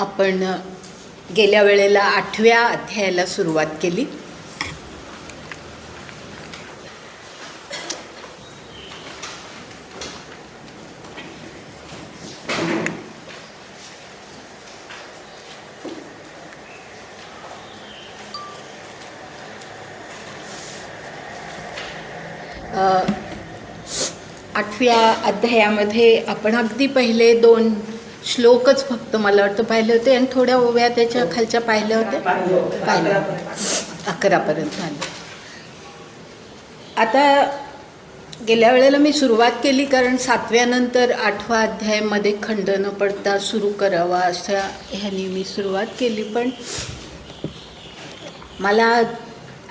आपण गेल्या वेळेला 8व्या अध्यायाला सुरुवात केली. आठव्या अध्यायामध्ये आपण अगदी पहिले 2 श्लोकच फक्त मला वाटतं पाहिले होते आणि थोड्या ओव्या त्याच्या खालच्या पाहिल्या होत्या. पाहिल्या 11पर्यंत आले. आता गेल्या वेळेला मी सुरुवात केली कारण 7व्यानंतर 8वा अध्यायामध्ये खंड न पडता सुरू करावा अशा ह्यानी मी सुरुवात केली. पण मला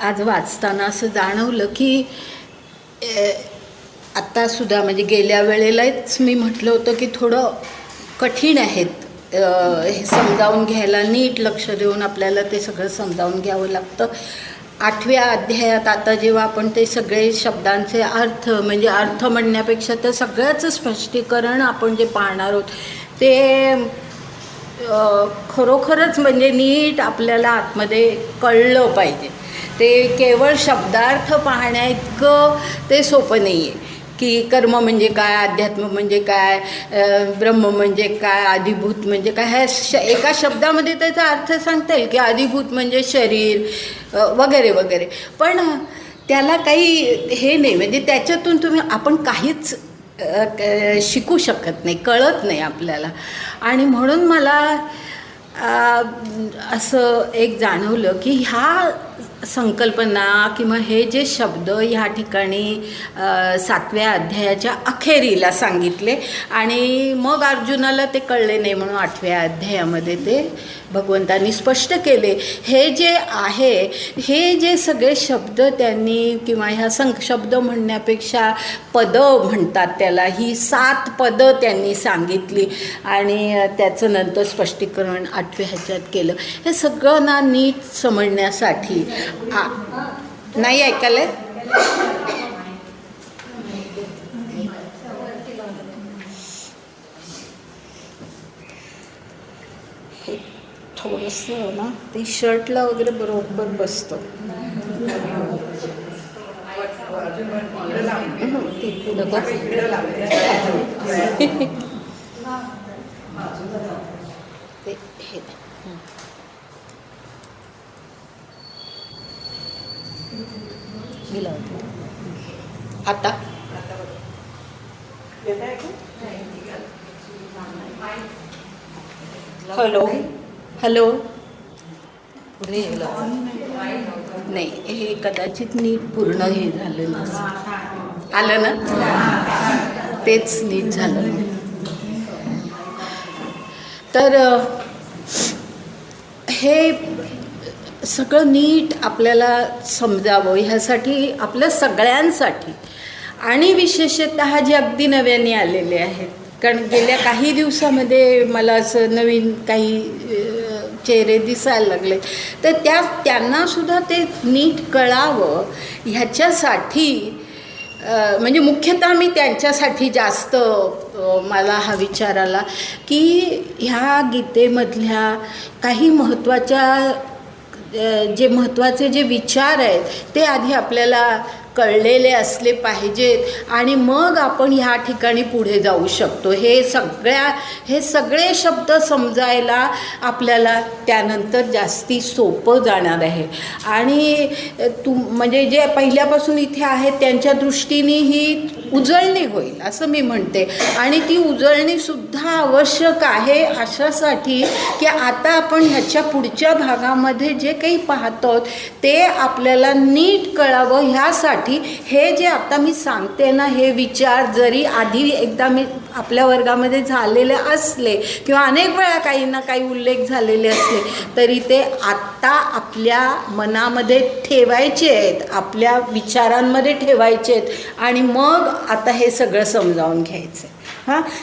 आज वाचताना असं जाणवलं की आत्तासुद्धा म्हणजे गेल्या वेळेलाच मी म्हटलं होतं की थोडं कठीण आहेत हे समजावून घ्यायला. नीट लक्ष देऊन आपल्याला ते सगळं समजावून घ्यावं लागतं. 8व्या अध्यायात आता जेव्हा आपण ते सगळे शब्दांचे अर्थ म्हणजे अर्थ म्हणण्यापेक्षा तर सगळ्याचं स्पष्टीकरण आपण जे पाहणार आहोत ते खरोखरच म्हणजे नीट आपल्याला आतमध्ये कळलं पाहिजे. ते केवळ शब्दार्थ पाहण्या इतकं ते सोपं नाही आहे की कर्म म्हणजे काय, अध्यात्म म्हणजे काय, ब्रह्म म्हणजे काय, आदिभूत म्हणजे काय. ह्या एका शब्दामध्ये त्याचा अर्थ सांगता येईल की आदिभूत म्हणजे शरीर वगैरे वगैरे. पण त्याला काही हे नाही म्हणजे त्याच्यातून आपण काहीच शिकू शकत नाही, कळत नाही आपल्याला. आणि म्हणून मला असं एक जाणवलं की ह्या संकल्पना किंवा हे जे शब्द ह्या ठिकाणी 7व्या अध्यायाच्या अखेरीला सांगितले आणि मग अर्जुनाला ते कळले नाही म्हणून 8व्या अध्यायामध्ये ते भगवंतांनी स्पष्ट केले. हे जे आहे हे जे सगळे शब्द त्यांनी किंवा ह्या शब्द म्हणण्यापेक्षा पदं म्हणतात त्याला, ही 7 पदं त्यांनी सांगितली आणि त्याचं नंतर स्पष्टीकरण 8व्या ह्याच्यात केलं. हे सगळं ना नीट समजण्यासाठी नाही ऐकायला थोडंसं ना ते शर्टला वगैरे बरोबर बसतं. ते हे आता हॅलो हॅलो नाही हे कदाचित नीट पूर्ण हे झालं नसेल. आलं ना, तेच नीट झालं. तर हे सगळं नीट आपल्याला समजावं ह्यासाठी आपल्या सगळ्यांसाठी आणि विशेषतः जे अगदी नव्याने आलेले आहेत. कारण गेल्या काही दिवसामध्ये मला असं नवीन काही चेहरे दिसायला लागले तर त्यांनासुद्धा ते नीट कळावं ह्याच्यासाठी म्हणजे मुख्यतः मी त्यांच्यासाठी जास्त मला हा विचार आला की ह्या गीतेमधल्या काही महत्त्वाचे जे विचार आहेत ते आधी आपल्याला कळलेले असले पाहिजेत आणि मग आपण ह्या ठिकाणी पुढे जाऊ शकतो. हे सगळे शब्द समजायला आपल्याला त्यानंतर जास्ती सोपं जाणार आहे. आणि म्हणजे जे पहिल्यापासून इथे आहेत त्यांच्या दृष्टीने ही उजळणी होईल असं मी म्हणते. आणि ती उजळणीसुद्धा आवश्यक आहे अशासाठी की आता आपण ह्याच्या पुढच्या भागामध्ये जे काही पाहतो ते आपल्याला नीट कळावं ह्यासाठी हे जे आता मी सांगते ना हे विचार जरी आधी एकदा मी आपल्या वर्गामध्ये झालेले असले किंवा अनेक वेळा काही ना काही उल्लेख झालेले असले तरी ते आत्ता आपल्या मनामध्ये ठेवायचे आहेत, आपल्या विचारांमध्ये ठेवायचे आहेत आणि मग आता हे सगळं समजावून घ्यायचं आहे.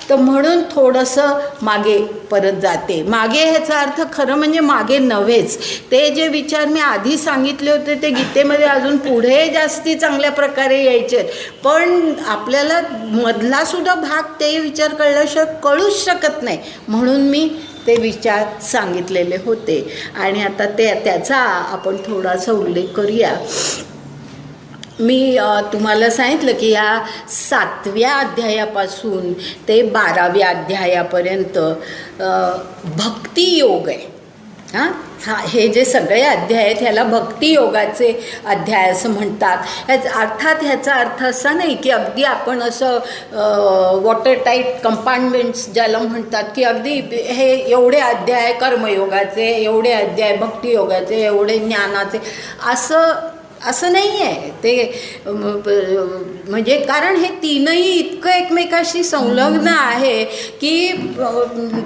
तर म्हणून थोडंसं मागे परत जाते. मागे ह्याचा अर्थ खरं म्हणजे मागे नव्हेच. ते जे विचार मी आधी सांगितले होते ते गीतेमध्ये अजून पुढे जास्ती चांगल्या प्रकारे यायचे आहेत. पण आपल्याला मधलासुद्धा भाग ते विचार कळल्याशिवाय कळूच शकत नाही. म्हणून मी ते विचार सांगितलेले होते. आणि आता त्याचा आपण थोडासा उल्लेख करूया. मी तुम्हाला सांगितलं की या 7व्या अध्यायापासून ते 12व्या अध्यायापर्यंत भक्तियोग आहे. हे जे सगळे अध्याय आहेत ह्याला भक्तियोगाचे अध्याय असं म्हणतात. अर्थात ह्याचा अर्थ असा नाही की अगदी आपण असं वॉटर टाईट कंपार्टमेंट्स ज्याला म्हणतात की अगदी हे एवढे अध्याय कर्मयोगाचे, एवढे अध्याय भक्तियोगाचे, एवढे ज्ञानाचे, असं नाही आहे ते. म्हणजे कारण हे तीनही इतकं एकमेकाशी संलग्न आहे की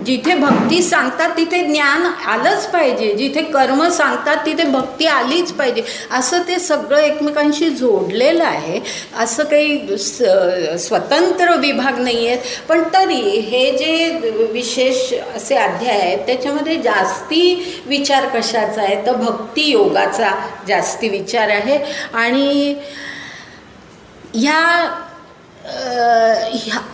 जिथे भक्ती सांगतात तिथे ज्ञान आलंच पाहिजे, जिथे कर्म सांगतात तिथे भक्ती आलीच पाहिजे, असं ते सगळं एकमेकांशी जोडलेलं आहे. असं काही स्वतंत्र विभाग नाही आहेत. पण तरी हे जे विशेष असे अध्याय आहेत त्याच्यामध्ये जास्ती विचार कशाचा आहे तर भक्तियोगाचा जास्ती विचार आहे. आणि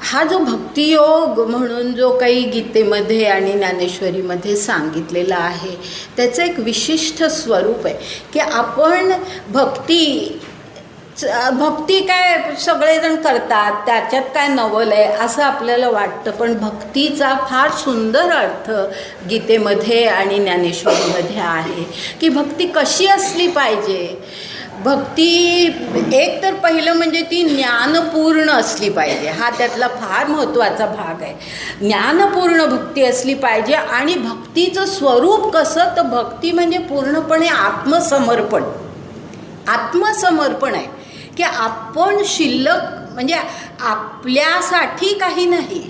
हा जो भक्तियोग म्हणून जो काही गीतेमध्ये आणि ज्ञानेश्वरीमध्ये सांगितलेला आहे त्याचं एक विशिष्ट स्वरूप आहे की आपण भक्ती काय सगळेजण करतात, त्याच्यात काय नवल आहे असं आपल्याला वाटतं. पण भक्तीचा फार सुंदर अर्थ गीतेमध्ये आणि ज्ञानेश्वरीमध्ये आहे की भक्ती कशी असली पाहिजे. भक्ती एक तर पहिलं म्हणजे ती ज्ञानपूर्ण असली पाहिजे, हा त्यातला फार महत्त्वाचा भाग आहे. ज्ञानपूर्ण भक्ती असली पाहिजे. आणि भक्तीचं स्वरूप कसं तर भक्ती म्हणजे पूर्णपणे आत्मसमर्पण आहे की आपण शिल्लक म्हणजे आपल्यासाठी काही नाही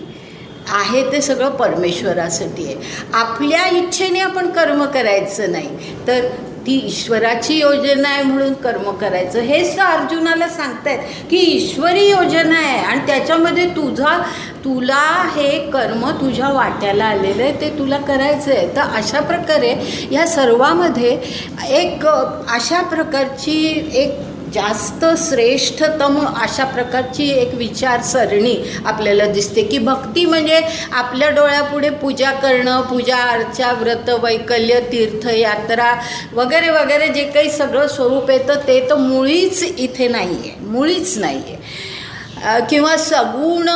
आहे, ते सगळं परमेश्वरासाठी आहे. आपल्या इच्छेने आपण कर्म करायचं नाही तर ती ईश्वराची योजना आहे म्हणून कर्म करायचं. हेच तर अर्जुनाला सांगतायत की ईश्वरी योजना आहे आणि त्याच्यामध्ये तुला हे कर्म तुझ्या वाट्याला आलेलं आहे ते तुला करायचं आहे. तर अशा प्रकारे ह्या सर्वामध्ये एक अशा प्रकारची एक जास्त श्रेष्ठतम अशा प्रकारची एक विचारसरणी आपल्याला दिसते की भक्ती म्हणजे आपल्या डोळ्यापुढे पूजा करणं, पूजा अर्चा, व्रत, वैकल्य, तीर्थयात्रा वगैरे वगैरे जे काही सगळं स्वरूप येतं ते तर मुळीच इथे नाही आहे, मुळीच नाही आहे. किंवा सगुण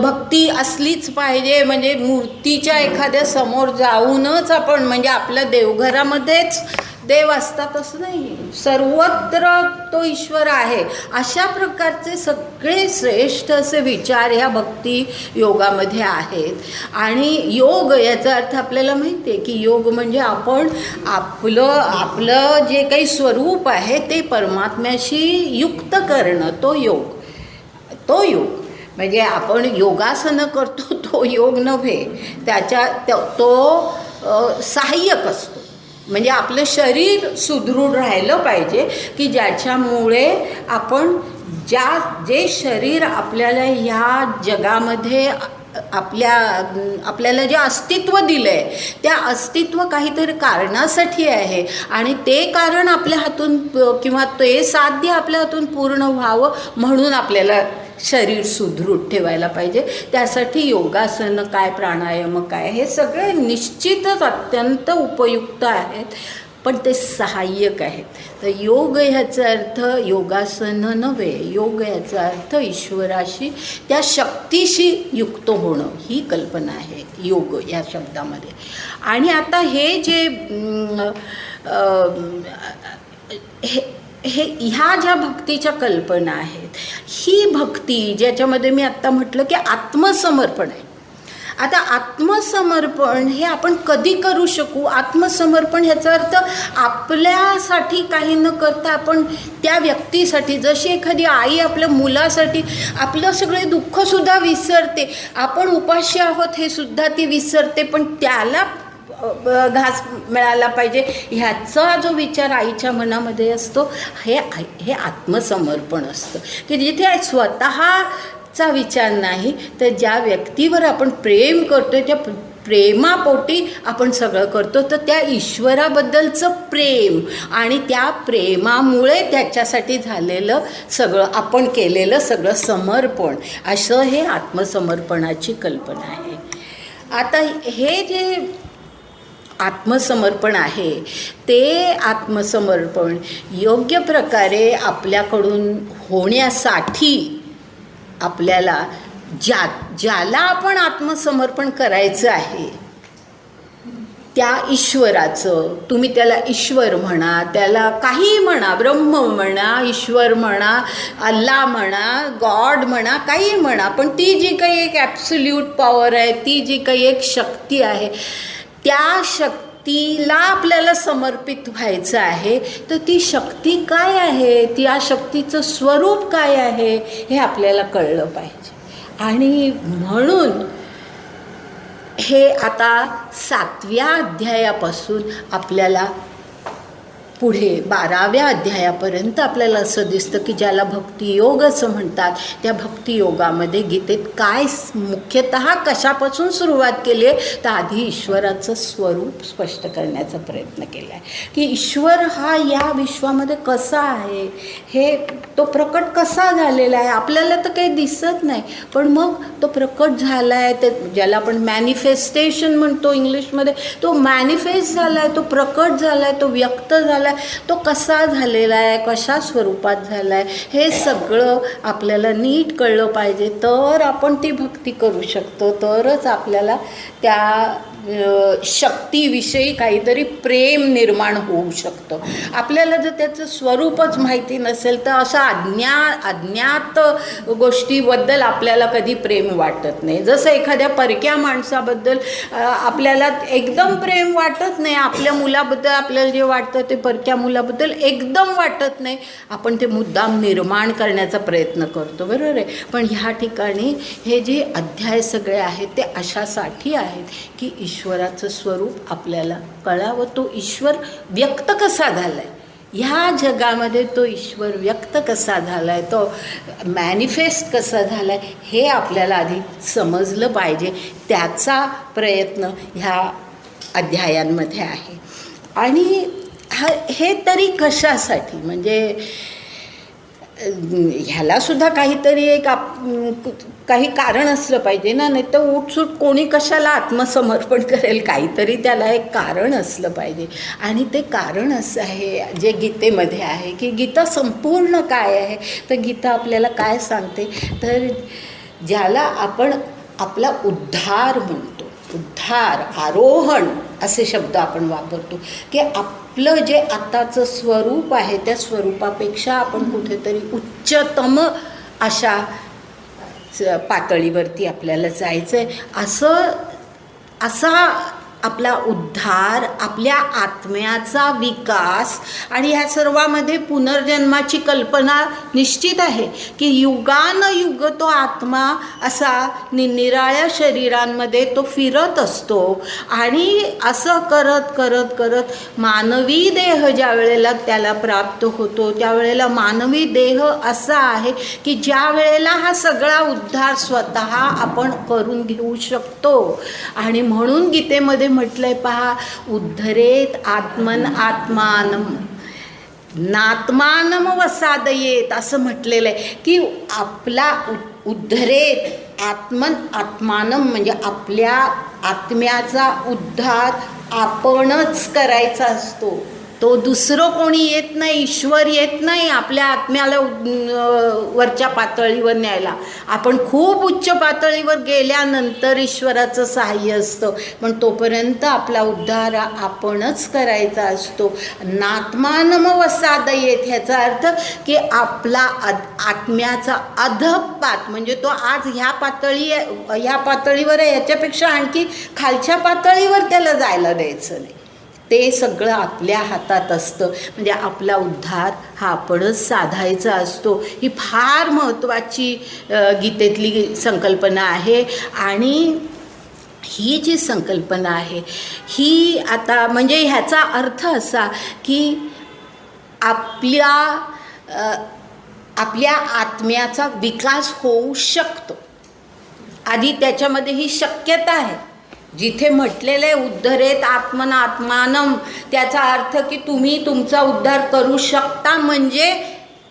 भक्ती असलीच पाहिजे म्हणजे मूर्तीच्या एखाद्या समोर जाऊनच आपण म्हणजे आपल्या देवघरामध्येच देव असतात असं नाही, सर्वत्र तो ईश्वर आहे. अशा प्रकारचे सगळे श्रेष्ठ असे विचार ह्या भक्ती योगामध्ये आहेत. आणि योग याचा अर्थ आपल्याला माहिती आहे की योग म्हणजे आपण आपलं जे काही स्वरूप आहे ते परमात्म्याशी युक्त करणं, तो योग म्हणजे आपण योगासनं करतो तो योग नव्हे, तो सहाय्यक असतो. म्हणजे आपलं शरीर सुदृढ राहिलं पाहिजे की ज्याच्यामुळे आपण जे शरीर आपल्याला ह्या जगामध्ये आपल्याला जे अस्तित्व दिलं आहे त्या अस्तित्व काहीतरी कारणासाठी आहे आणि ते कारण आपल्या हातून किंवा ते साध्य आपल्या हातून पूर्ण व्हावं म्हणून आपल्याला शरीर सुदृढ ठेवायला पाहिजे. त्यासाठी योगासनं काय, प्राणायाम काय, हे सगळे निश्चितच अत्यंत उपयुक्त आहेत पण ते सहाय्यक आहेत. तर योग ह्याचा अर्थ योगासनं नव्हे, योग ह्याचा अर्थ ईश्वराशी त्या शक्तीशी युक्त होणं ही कल्पना आहे योग या शब्दामध्ये. आणि आता हे जे ह्या ज्या भक्तीच्या कल्पना आहेत ही भक्ती ज्याच्यामध्ये मी आत्ता म्हटलं की आत्मसमर्पण आहे. आता आत्मसमर्पण हे आपण कधी करू शकू? आत्मसमर्पण ह्याचा अर्थ आपल्यासाठी काही न करता आपण त्या व्यक्तीसाठी, जशी एखादी आई आपल्या मुलासाठी आपलं सगळे दुःखसुद्धा विसरते, आपण उपाशी आहोत हे सुद्धा ती विसरते, पण त्याला घास मिळाला पाहिजे ह्याचा जो विचार आईच्या मनामध्ये असतो हे आत्मसमर्पण असतं की जिथे स्वतःचा विचार नाही तर ज्या व्यक्तीवर आपण प्रेम करतो त्या प्रेमापोटी आपण सगळं करतो. तर त्या ईश्वराबद्दलचं प्रेम आणि त्या प्रेमामुळे त्याच्यासाठी झालेलं सगळं आपण केलेलं सगळं समर्पण असं हे आत्मसमर्पणाची कल्पना आहे. आता हे जे आत्मसमर्पण आहे ते आत्मसमर्पण योग्य प्रकारे आपल्याकडून होण्यासाठी आपल्याला ज्याला आपण आत्मसमर्पण करायचं आहे त्या ईश्वराचं, तुम्ही त्याला ईश्वर म्हणा, त्याला काही म्हणा, ब्रह्म म्हणा, ईश्वर म्हणा, अल्ला म्हणा, गॉड म्हणा, काही म्हणा, पण ती जी काही एक ॲब्सोल्यूट पॉवर आहे, ती जी काही एक शक्ती आहे, त्या शक्तीला आपल्याला समर्पित व्हायचं आहे. तर ती शक्ती काय आहे, त्या शक्तीचं स्वरूप काय आहे हे आपल्याला कळलं पाहिजे. आणि म्हणून हे आता 7व्या अध्यायापासून आपल्याला पुढे 12व्या अध्यायापर्यंत आपल्याला असं दिसतं की ज्याला भक्तियोग असं म्हणतात, त्या भक्तियोगामध्ये गीतेत काय मुख्यतः कशापासून सुरुवात केली आहे, तर आधी ईश्वराचं स्वरूप स्पष्ट करण्याचा प्रयत्न केला आहे की ईश्वर हा या विश्वामध्ये कसा आहे, हे तो प्रकट कसा झालेला आहे. आपल्याला तर काही दिसत नाही, पण मग तो प्रकट झाला आहे, ते ज्याला आपण मॅनिफेस्टेशन म्हणतो इंग्लिशमध्ये, तो मॅनिफेस्ट झाला आहे, तो प्रकट झाला आहे, तो व्यक्त झाला आहे. तो कसा झालेला आहे, कशा स्वरूपात झाला आहे, हे सगळं आपल्याला नीट कळलं पाहिजे. तर आपण ती भक्ती करू शकतो, तरच आपल्याला त्या शक्तीविषयी काहीतरी प्रेम निर्माण होऊ शकतं. आपल्याला जर त्याचं स्वरूपच माहिती नसेल तर अशा अज्ञात गोष्टीबद्दल आपल्याला कधी प्रेम वाटत नाही. जसं एखाद्या परक्या माणसाबद्दल आपल्याला एकदम प्रेम वाटत नाही, आपल्या मुलाबद्दल आपल्याला जे वाटतं ते परक्या मुलाबद्दल एकदम वाटत नाही, आपण ते मुद्दाम निर्माण करण्याचा प्रयत्न करतो, बरोबर आहे. पण ह्या ठिकाणी हे जे अध्याय सगळे आहेत ते अशासाठी आहेत की ईश्वराचं स्वरूप आपल्याला कळावं, तो ईश्वर व्यक्त कसा झाला आहे, ह्या जगामध्ये तो ईश्वर व्यक्त कसा झाला आहे, तो मॅनिफेस्ट कसा झाला आहे, हे आपल्याला आधी समजलं पाहिजे. त्याचा प्रयत्न ह्या अध्यायांमध्ये आहे. आणि हे तरी कशासाठी, म्हणजे ह्यालासुद्धा काहीतरी एक काही कारण असलं पाहिजे ना, नाही तर उठसूट कोणी कशाला आत्मसमर्पण करेल, काहीतरी त्याला एक कारण असलं पाहिजे. आणि ते कारण असं आहे जे गीतेमध्ये आहे की गीता संपूर्ण काय आहे, तर गीता आपल्याला काय सांगते, तर ज्याला आपण आपला उद्धार म्हणतो, उद्धार, आरोहण असे शब्द आपण वापरतो, की आपलं जे आताचं स्वरूप आहे त्या स्वरूपापेक्षा आपण कुठेतरी उच्चतम अशा पातळीवरती आपल्याला जायचं आहे. असा आपला उद्धार, आपल्या आत्म्याचा विकास, आणि ह्या सर्वामध्ये पुनर्जन्माची कल्पना निश्चित आहे की युगानयुग तो आत्मा असा निराळ्या शरीरांमध्ये तो फिरत असतो. आणि असं करत करत करत मानवी देह ज्या वेळेला त्याला प्राप्त होतो त्यावेळेला मानवी देह असा आहे की ज्या वेळेला हा सगळा उद्धार स्वतः आपण करून घेऊ शकतो. आणि म्हणून गीतेमध्ये म्हटलंय पहा, उद्धरेत आत्मन आत्मानम नात्मानम वसादयेत, असं म्हटलेलं आहे की आपला उद्धरेत आत्मन आत्मानम म्हणजे आपल्या आत्म्याचा उद्धार आपणच करायचा असतो. तो दुसरं कोणी येत नाही, ईश्वर येत नाही आपल्या आत्म्याला वरच्या पातळीवर न्यायला. आपण खूप उच्च पातळीवर गेल्यानंतर ईश्वराचं सहाय्य असतं, पण तोपर्यंत आपला उद्धार आपणच करायचा असतो. नात्मानम वसादयेत ह्याचा अर्थ की आपला आत्म्याचा अधपात, म्हणजे तो आज ह्या पातळीवर आहे, ह्याच्यापेक्षा आणखी खालच्या पातळीवर त्याला जायला द्यायचं नाही. ते सगळं आपल्या हातात असतं. म्हणजे आपला उद्धार हा आपणच साधायचा असतो. ही फार महत्त्वाची गीतेतली संकल्पना आहे. आणि ही जी संकल्पना आहे ही आता म्हणजे ह्याचा अर्थ असा की आपल्या आत्म्याचा विकास होऊ शकतो. आधी त्याच्यामध्ये ही शक्यता आहे. जिथे म्हटलेलं आहे उद्धरेत आत्मन आत्मानम, त्याचा अर्थ की तुम्ही तुमचा उद्धार करू शकता, म्हणजे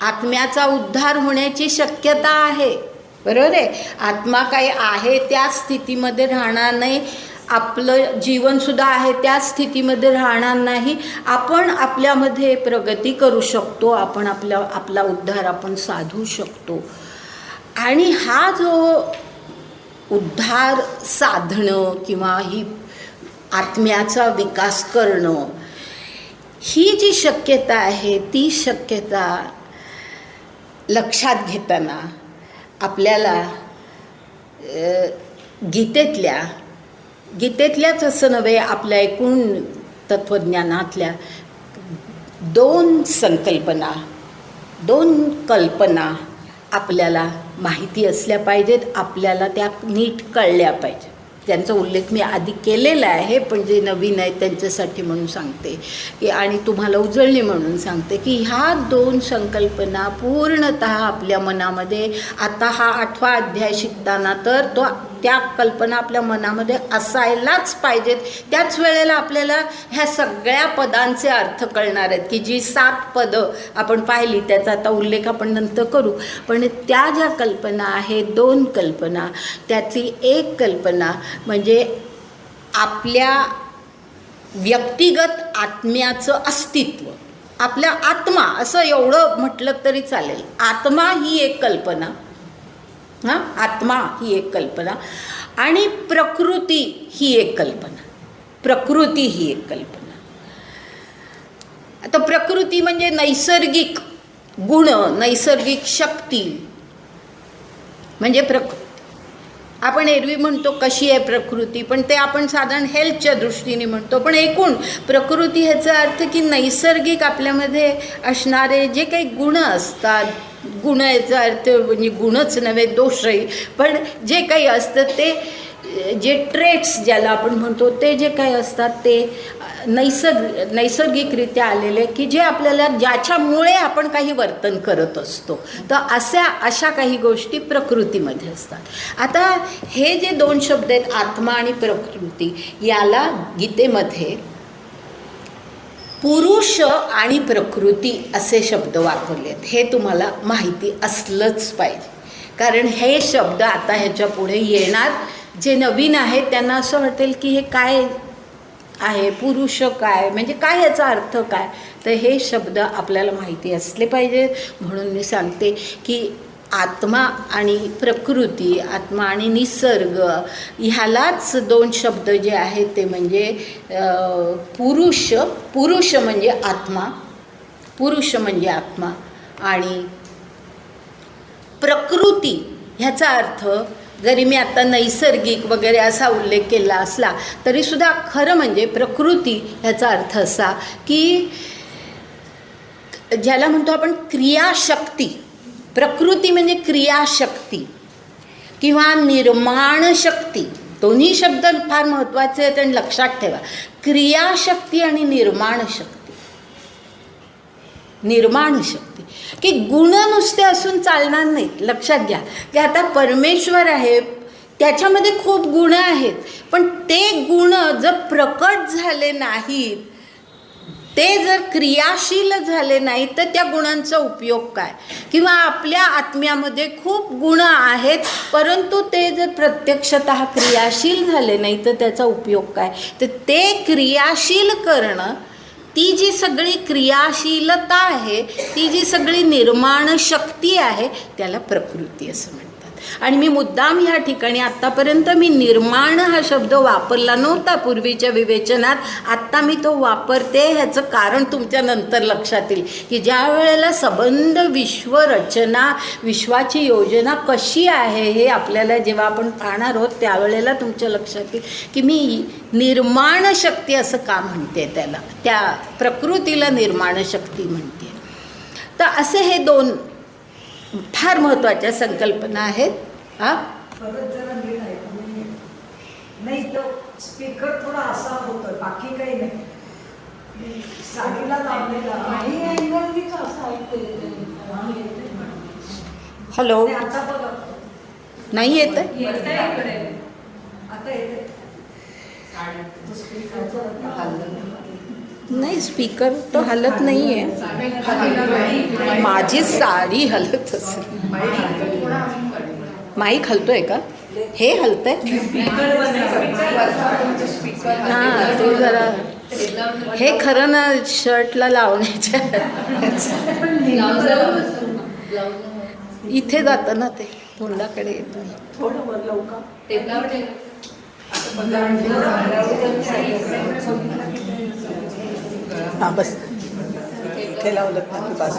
आत्म्याचा उद्धार होण्याची शक्यता आहे, बरोबर आहे. आत्मा काही आहे त्या स्थितीमध्ये राहणार नाही, आपलं जीवनसुद्धा आहे त्या स्थितीमध्ये राहणार नाही. आपण आपल्यामध्ये प्रगती करू शकतो, आपण आपला उद्धार आपण साधू शकतो. आणि हा जो उद्धार साधणं किंवा ही आत्म्याचा विकास करणं, ही जी शक्यता आहे ती शक्यता लक्षात घेताना आपल्याला गीतेतल्याच असं नव्हे, आपल्या एकूण तत्त्वज्ञानातल्या दोन कल्पना आपल्याला माहिती असल्या पाहिजेत, आपल्याला त्या नीट कळल्या पाहिजेत. त्यांचा उल्लेख मी आधी केलेला आहे, पण जे नवीन आहे त्यांच्यासाठी म्हणून सांगते की, आणि तुम्हाला उजळणी म्हणून सांगते की ह्या दोन संकल्पना पूर्णतः आपल्या मनामध्ये, आता हा 8वा अध्याय शिकताना तर त्या कल्पना आपल्या मनामध्ये असायलाच पाहिजेत. त्याच वेळेला आपल्याला ह्या सगळ्या पदांचे अर्थ कळणार आहेत की जी 7 पदं आपण पाहिली, त्याचा आता उल्लेख आपण नंतर करू. पण त्या ज्या कल्पना आहेत, 2 कल्पना, त्यातली एक कल्पना म्हणजे आपल्या व्यक्तिगत आत्म्याचं अस्तित्व, आपला आत्मा असं एवढं म्हटलं तरी चालेल. आत्मा ही एक कल्पना, आत्मा ही एक कल्पना, आणि प्रकृती ही एक कल्पना. आता प्रकृती म्हणजे नैसर्गिक गुण, नैसर्गिक शक्ती म्हणजे प्रकृती. आपण एरवी म्हणतो कशी आहे प्रकृती, पण ते आपण साधारण हेल्थच्या दृष्टीने म्हणतो. पण एकूण प्रकृती ह्याचा अर्थ की नैसर्गिक आपल्यामध्ये असणारे जे काही गुण असतात, गुण याचा अर्थ म्हणजे गुणच नव्हे, दोषही, पण जे काही असतं ते, जे ट्रेट्स ज्याला आपण म्हणतो, ते जे काही असतात ते नैसर्गिकरित्या आलेले, की जे आपल्याला, ज्याच्यामुळे आपण काही वर्तन करत असतो, तर अशा काही गोष्टी प्रकृतीमध्ये असतात. आता हे जे 2 शब्द आहेत, आत्मा आणि प्रकृती, याला गीतेमध्ये पुरुष आणि प्रकृती असे शब्द वापरलेत. हे तुम्हाला माहिती असलंच पाहिजे, कारण हे शब्द आता ह्याच्या पुढे येणार जे नवीन आहेत त्यांना असं वाटेल की हे काय आहे, पुरुष काय म्हणजे काय, याचा अर्थ काय. तर हे शब्द आपल्याला माहिती असले पाहिजेत. म्हणून मी सांगते की आत्मा आणि प्रकृती, आत्मा आणि निसर्ग, ह्यालाच 2 शब्द जे आहेत ते म्हणजे पुरुष म्हणजे आत्मा, आणि प्रकृती ह्याचा अर्थ, जरी मी आता नैसर्गिक वगैरे असा उल्लेख केला असला तरीसुद्धा खरं म्हणजे प्रकृती ह्याचा अर्थ असा की ज्याला म्हणतो आपण क्रियाशक्ती. प्रकृती म्हणजे क्रियाशक्ती किंवा निर्माण शक्ती. दोन्ही शब्द फार महत्त्वाचे आहेत आणि लक्षात ठेवा, क्रियाशक्ती आणि निर्माण शक्ती, की गुण नुसते असून चालणार नाहीत. लक्षात घ्या की आता परमेश्वर आहे, त्याच्यामध्ये खूप गुण आहेत, पण ते गुण जर प्रकट झाले नाहीत, ते जर क्रियाशील झाले नाही, तर त्या गुणांचा उपयोग काय. किंवा आपल्या आत्म्यामध्ये खूप गुण आहेत, परंतु ते जर प्रत्यक्षतः क्रियाशील झाले नाही, तर त्याचा उपयोग काय. तर ते क्रियाशील करणं, ती जी सगळी क्रियाशीलता आहे, ती जी सगळी निर्माण शक्ती आहे, त्याला प्रकृती असं म्हणतात. आणि मी मुद्दाम ह्या ठिकाणी आत्तापर्यंत मी निर्माण हा शब्द वापरला नव्हता पूर्वीच्या विवेचनात, आत्ता मी तो वापरते. ह्याचं कारण तुमच्या नंतर लक्षात येईल की ज्या वेळेला संबंध विश्वरचना, विश्वाची योजना कशी आहे हे आपल्याला जेव्हा आपण पाहणार आहोत, त्यावेळेला तुमच्या लक्षात येईल की मी निर्माण शक्ती असं का म्हणते, त्याला, त्या प्रकृतीला निर्माण शक्ती म्हणते. तर असे हे 2 फार महत्त्वाच्या संकल्पना आहेत. परत जरा नीट आहे नाही, तो स्पीकर थोडा असा होतो, बाकी काही नाही. साडीला लावलेला हॅलो, आता बघा नाही येत आता येते. नाही, स्पीकर तो हलत नाही आहे. माझी साडी हलत असेल. माईक हलतोय का? हे हलतंय हां ते जरा हे खरं ना शर्टला लावण्याच्या इथे जातं ना ते तोंडाकडे येतं. थोडं वर लवकर हां बस इथे लावलं ना की बस.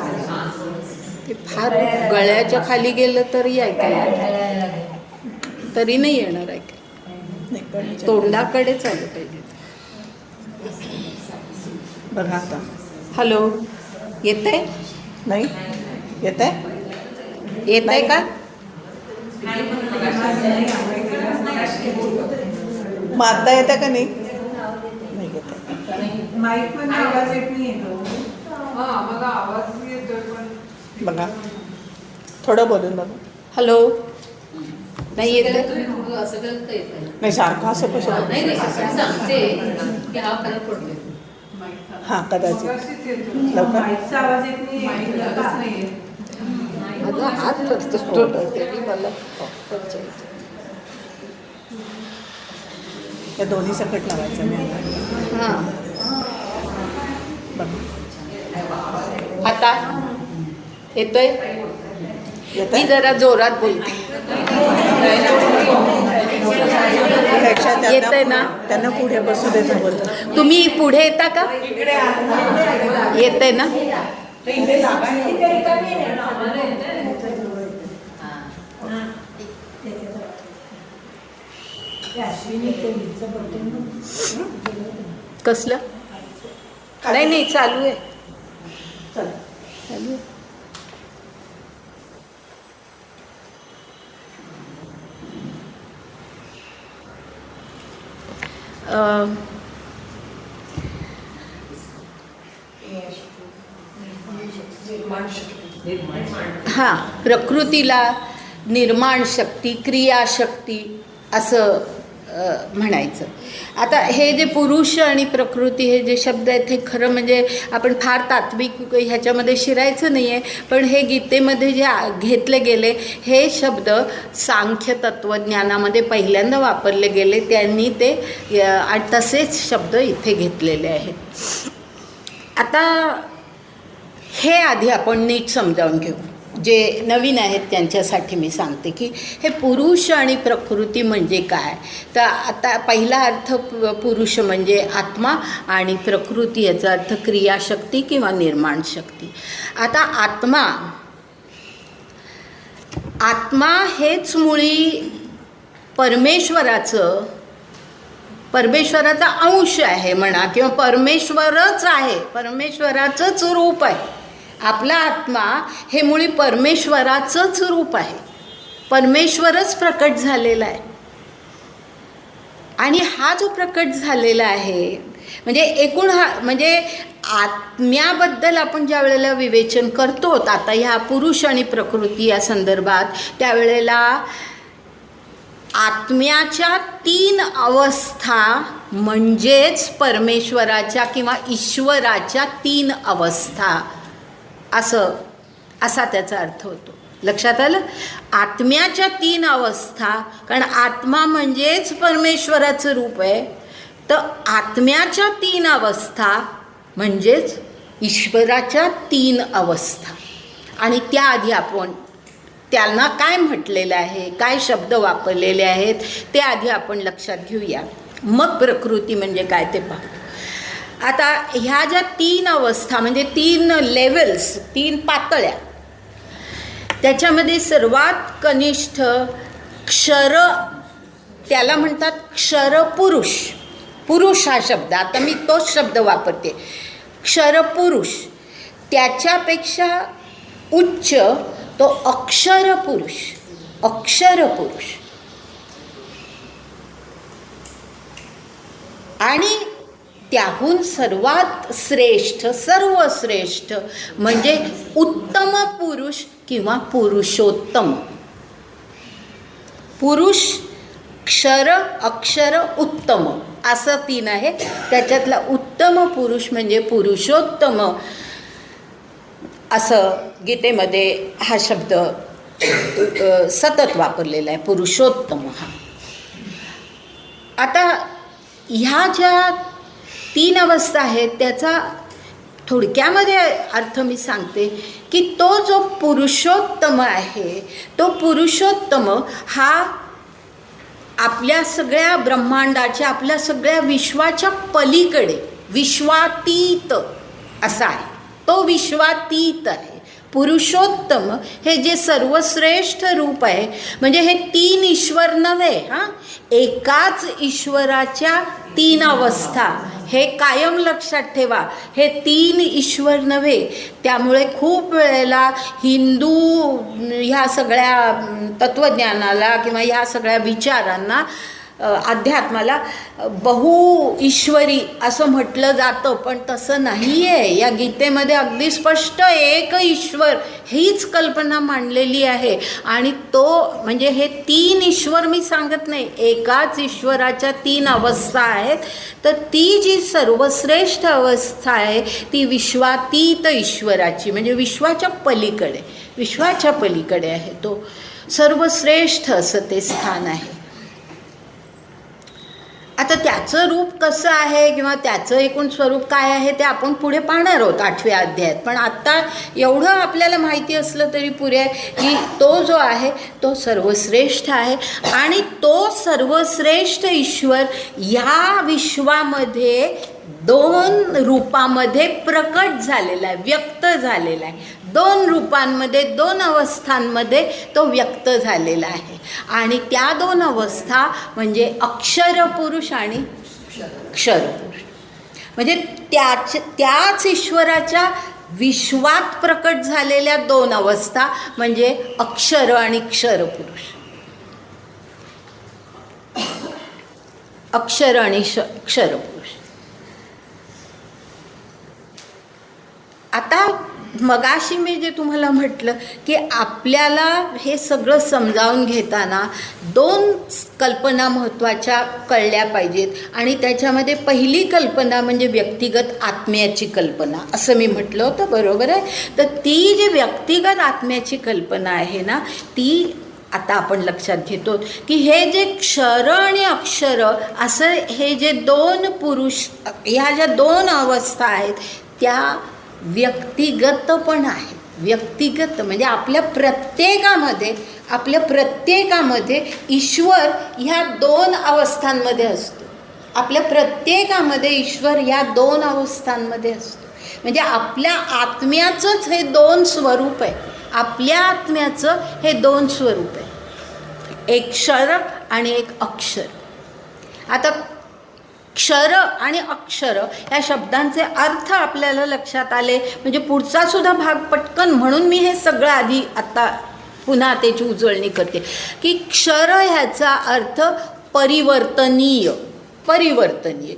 ते फार गळ्याच्या खाली गेलं तरी ऐकायला तरी नाही येणार ऐकायला. तोंडाकडेच आलं पाहिजे. बघा आता हॅलो येतंय नाही येत आहे. येतंय का? मग आता येतं का नाही? नाही येत आहे. माईक पण आवाज येत नाही येतो. बघा थोडं बोलून बघा. हॅलो नाही येत नाही सारखं असं कसं हां कदाचित लवकर. माईकचा आवाज येत नाही. माझा हात फसतो तरी मला त्या दोन्ही सकट लावायचं मी. हां बघा आता येतोय. येत मी आहे. जरा जोरात बोलते. येतंय ना? त्यांना पुढे बसू देता बोलतो. तुम्ही पुढे येता का? येतंय ना? कसलं? नाही नाही चालू आहे चालू आहे. हां प्रकृतीला निर्माण शक्ती क्रियाशक्ती असं म्हणायचं. आता हे जे पुरुष आणि प्रकृती हे जे शब्द आहेत हे खरं म्हणजे आपण फार तात्विक ह्याच्यामध्ये शिरायचं नाही आहे. पण हे गीतेमध्ये जे घेतले गेले हे शब्द सांख्य तत्त्वज्ञानामध्ये पहिल्यांदा वापरले गेले. त्यांनी ते आणि तसेच शब्द इथे घेतलेले आहेत. आता हे आधी आपण नीट समजावून घेऊ. जे नवीन आहेत त्यांच्यासाठी मी सांगते की हे पुरुष आणि प्रकृती म्हणजे काय. तर आता पहिला अर्थ पुरुष म्हणजे आत्मा आणि प्रकृती याचा अर्थ क्रियाशक्ती किंवा निर्माण शक्ती. आता आत्मा हेच मुळी परमेश्वराचा अंश आहे म्हणा किंवा परमेश्वरच आहे. परमेश्वराचंच रूप आहे. आपला आत्मा हे मुळी परमेश्वराचंच रूप आहे. परमेश्वरच प्रकट झालेला आहे. आणि हा जो प्रकट झालेला आहे म्हणजे एकूण हा म्हणजे आत्म्याबद्दल आपण ज्या वेळेला विवेचन करतो आता ह्या पुरुष आणि प्रकृती या संदर्भात त्यावेळेला आत्म्याच्या 3 अवस्था म्हणजेच परमेश्वराच्या किंवा ईश्वराच्या 3 अवस्था असा त्याचा अर्थ होतो. लक्षात आलं? आत्म्याच्या 3 अवस्था, कारण आत्मा म्हणजेच परमेश्वराचं रूप आहे. तर आत्म्याच्या 3 अवस्था म्हणजेच ईश्वराच्या 3 अवस्था. आणि त्याआधी आपण त्यांना काय म्हटलेलं आहे, काय शब्द वापरलेले आहेत ते आधी आपण लक्षात घेऊया. मग प्रकृती म्हणजे काय ते पाहू. आता ह्या ज्या 3 अवस्था म्हणजे 3 लेवल्स 3 पातळ्या त्याच्यामध्ये सर्वात कनिष्ठ क्षर त्याला म्हणतात क्षरपुरुष. पुरुष हा शब्द आता मी तोच शब्द वापरते क्षरपुरुष. त्याच्यापेक्षा उच्च तो अक्षरपुरुष. अक्षरपुरुष आणि त्याहून सर्वात श्रेष्ठ सर्वश्रेष्ठ म्हणजे उत्तम पुरुष किंवा पुरुषोत्तम. पुरुष क्षर अक्षर उत्तम असं 3 आहे. त्याच्यातला उत्तम पुरुष म्हणजे पुरुषोत्तम असं गीतेमध्ये हा शब्द सतत वापरलेला आहे पुरुषोत्तम हा. आता ह्या ज्या 3 अवस्था आहेत त्याचा थोडक्यामध्ये अर्थ मी सांगते की तो जो पुरुषोत्तम आहे तो पुरुषोत्तम हा आपल्या सगळ्या ब्रह्मांडाच्या आपल्या सगळ्या विश्वाच्या पलीकडे विश्वातीत असा आहे. तो विश्वातीत आहे. पुरुषोत्तम हे जे सर्वश्रेष्ठ रूप आहे म्हणजे हे 3 ईश्वर नव्हे हां, एकाच ईश्वराच्या 3 अवस्था हे कायम लक्षात ठेवा. हे 3 ईश्वर नव्हे. त्यामुळे खूप वेळेला हिंदू ह्या सगळ्या तत्त्वज्ञानाला किंवा ह्या सगळ्या विचारांना अध्यात्माला बहु ईश्वरी असं म्हटलं जातं, पण तसं नाही आहे. या गीतेमध्ये अगदी स्पष्ट एक ईश्वर हीच कल्पना मांडलेली आहे. आणि तो म्हणजे हे 3 ईश्वर मी सांगत नाही, एकाच ईश्वराच्या 3 अवस्था आहेत. तर ती जी सर्वश्रेष्ठ अवस्था आहे ती विश्वातीत ईश्वराची म्हणजे विश्वाच्या पलीकडे आहे. तो सर्वश्रेष्ठ असं ते स्थान आहे. आता त्याचं रूप कसं आहे किंवा त्याचं एकूण स्वरूप काय आहे ते आपण पुढे पाहणार आहोत 8व्या अध्यायात. पण आत्ता एवढं आपल्याला माहिती असलं तरी पुरे आहे की तो जो आहे तो सर्वश्रेष्ठ आहे. आणि तो सर्वश्रेष्ठ ईश्वर या विश्वामध्ये 2 रूपामध्ये प्रकट झालेला आहे, व्यक्त झालेला आहे. 2 रूपांमध्ये 2 अवस्थांमध्ये तो व्यक्त झालेला आहे. आणि त्या 2 अवस्था म्हणजे अक्षर पुरुष आणि क्षर पुरुष. म्हणजे त्याच ईश्वराच्या विश्वात प्रकट झालेल्या 2 अवस्था म्हणजे अक्षर आणि क्षर पुरुष. अक्षर आणि क्षर पुरुष. आता मगाशी मी जे तुम्हाला म्हटलं की आपल्याला हे सगळं समजावून घेताना 2 कल्पना महत्त्वाच्या कळल्या पाहिजेत. आणि त्याच्यामध्ये पहिली कल्पना म्हणजे व्यक्तिगत आत्म्याची कल्पना असं मी म्हटलं होतं, बरोबर आहे. तर ती जी व्यक्तिगत आत्म्याची कल्पना आहे ना ती आता आपण लक्षात घेतो की हे जे क्षर आणि अक्षर असं हे जे 2 पुरुष ह्या ज्या 2 अवस्था आहेत त्या व्यक्तिगत पण आहेत. व्यक्तिगत म्हणजे आपल्या प्रत्येकामध्ये ईश्वर ह्या 2 अवस्थांमध्ये असतो. आपल्या प्रत्येकामध्ये ईश्वर ह्या 2 अवस्थांमध्ये असतो. म्हणजे आपल्या आत्म्याचंच हे 2 स्वरूप आहे. आपल्या आत्म्याचं हे 2 स्वरूप आहे, एक क्षर आणि एक अक्षर. आता क्षर आणि अक्षर या शब्दांचे अर्थ आपल्याला लक्षात आले म्हणजे पुढचा सुद्धा भाग पटकन, म्हणून मी हे सगळं आधी आत्ता पुन्हा त्याची उजळणी करते की क्षर ह्याचा अर्थ परिवर्तनीय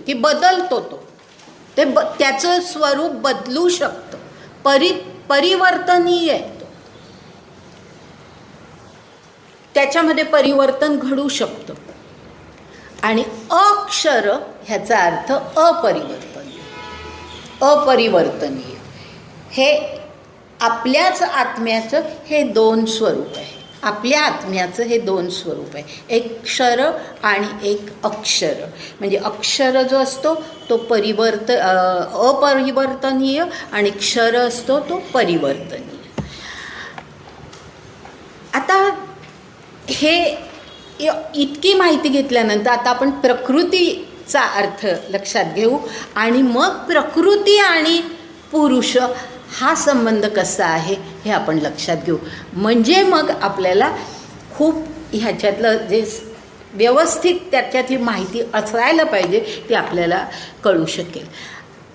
की बदलतो तो, ते त्याचं स्वरूप बदलू शकतं, परिवर्तनीय आहे तो, त्याच्यामध्ये परिवर्तन घडू शकतं. आणि अक्षर ह्याचा अर्थ अपरिवर्तनीय. हे आपल्याच आत्म्याचं हे 2 स्वरूप आहे. आपल्या आत्म्याचं हे 2 स्वरूप आहे, एक क्षर आणि एक अक्षर. म्हणजे अक्षर जो असतो तो अपरिवर्तनीय आणि क्षर असतो तो परिवर्तनीय. आता हे इतकी माहिती घेतल्यानंतर आता आपण प्रकृतीचा अर्थ लक्षात घेऊ आणि मग प्रकृती आणि पुरुष हा संबंध कसा आहे हे आपण लक्षात घेऊ. म्हणजे मग आपल्याला खूप ह्याच्यातलं जे व्यवस्थित त्याच्यातली माहिती असायला पाहिजे ती आपल्याला कळू शकेल.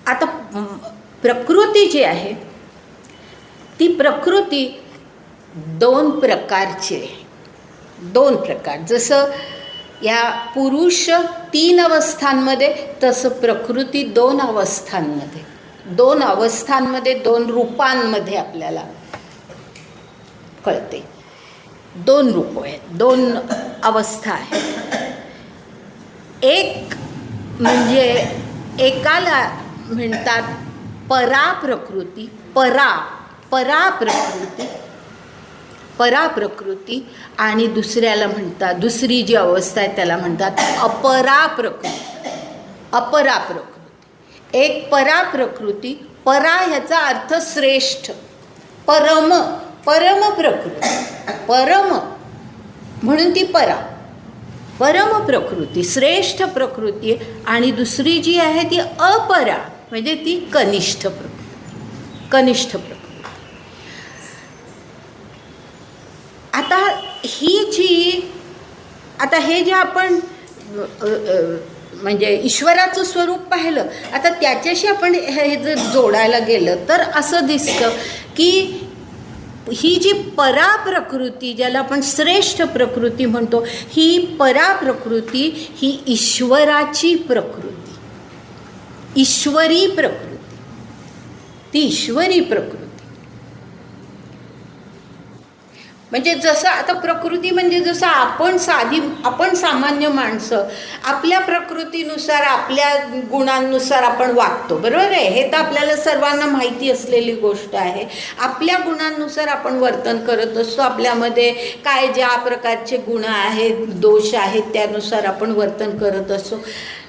आता प्रकृती जी आहे ती प्रकृती 2 प्रकारची आहे. 2 प्रकार. जसं या पुरुष 3 अवस्थांमध्ये तसं प्रकृती 2 अवस्थांमध्ये 2 रूपांमध्ये आपल्याला कळते. 2 रूप आहेत, 2 अवस्था आहेत. एक म्हणजे एकाला म्हणतात पराप्रकृती, पराप्रकृती आणि दुसऱ्याला म्हणतात, दुसरी जी अवस्था आहे त्याला म्हणतात अपराप्रकृती. अपराप्रकृती. एक पराप्रकृती, परा ह्याचा अर्थ श्रेष्ठ, परम, परम प्रकृती, परम म्हणून ती परा, परम प्रकृती, श्रेष्ठ प्रकृती. आणि दुसरी जी आहे ती अपरा म्हणजे ती कनिष्ठ प्रकृती, कनिष्ठ प्रकृती. आता हे जे आपण म्हणजे ईश्वराचं स्वरूप पाहिलं, आता त्याच्याशी आपण हे जर जोडायला गेलं तर असं दिसतं की ही जी पराप्रकृती, ज्याला आपण श्रेष्ठ प्रकृती म्हणतो, ही पराप्रकृती ही ईश्वराची प्रकृती, ईश्वरी प्रकृती, ती ईश्वरी प्रकृती. म्हणजे जसं आता प्रकृती म्हणजे जसं आपण सामान्य माणसं आपल्या प्रकृतीनुसार, आपल्या गुणांनुसार आपण वागतो, बरोबर आहे. हे तर आपल्याला सर्वांना माहिती असलेली गोष्ट आहे. आपल्या गुणांनुसार आपण वर्तन करत असतो. आपल्यामध्ये काय ज्या प्रकारचे गुण आहेत, दोष आहेत, त्यानुसार आपण वर्तन करत असतो.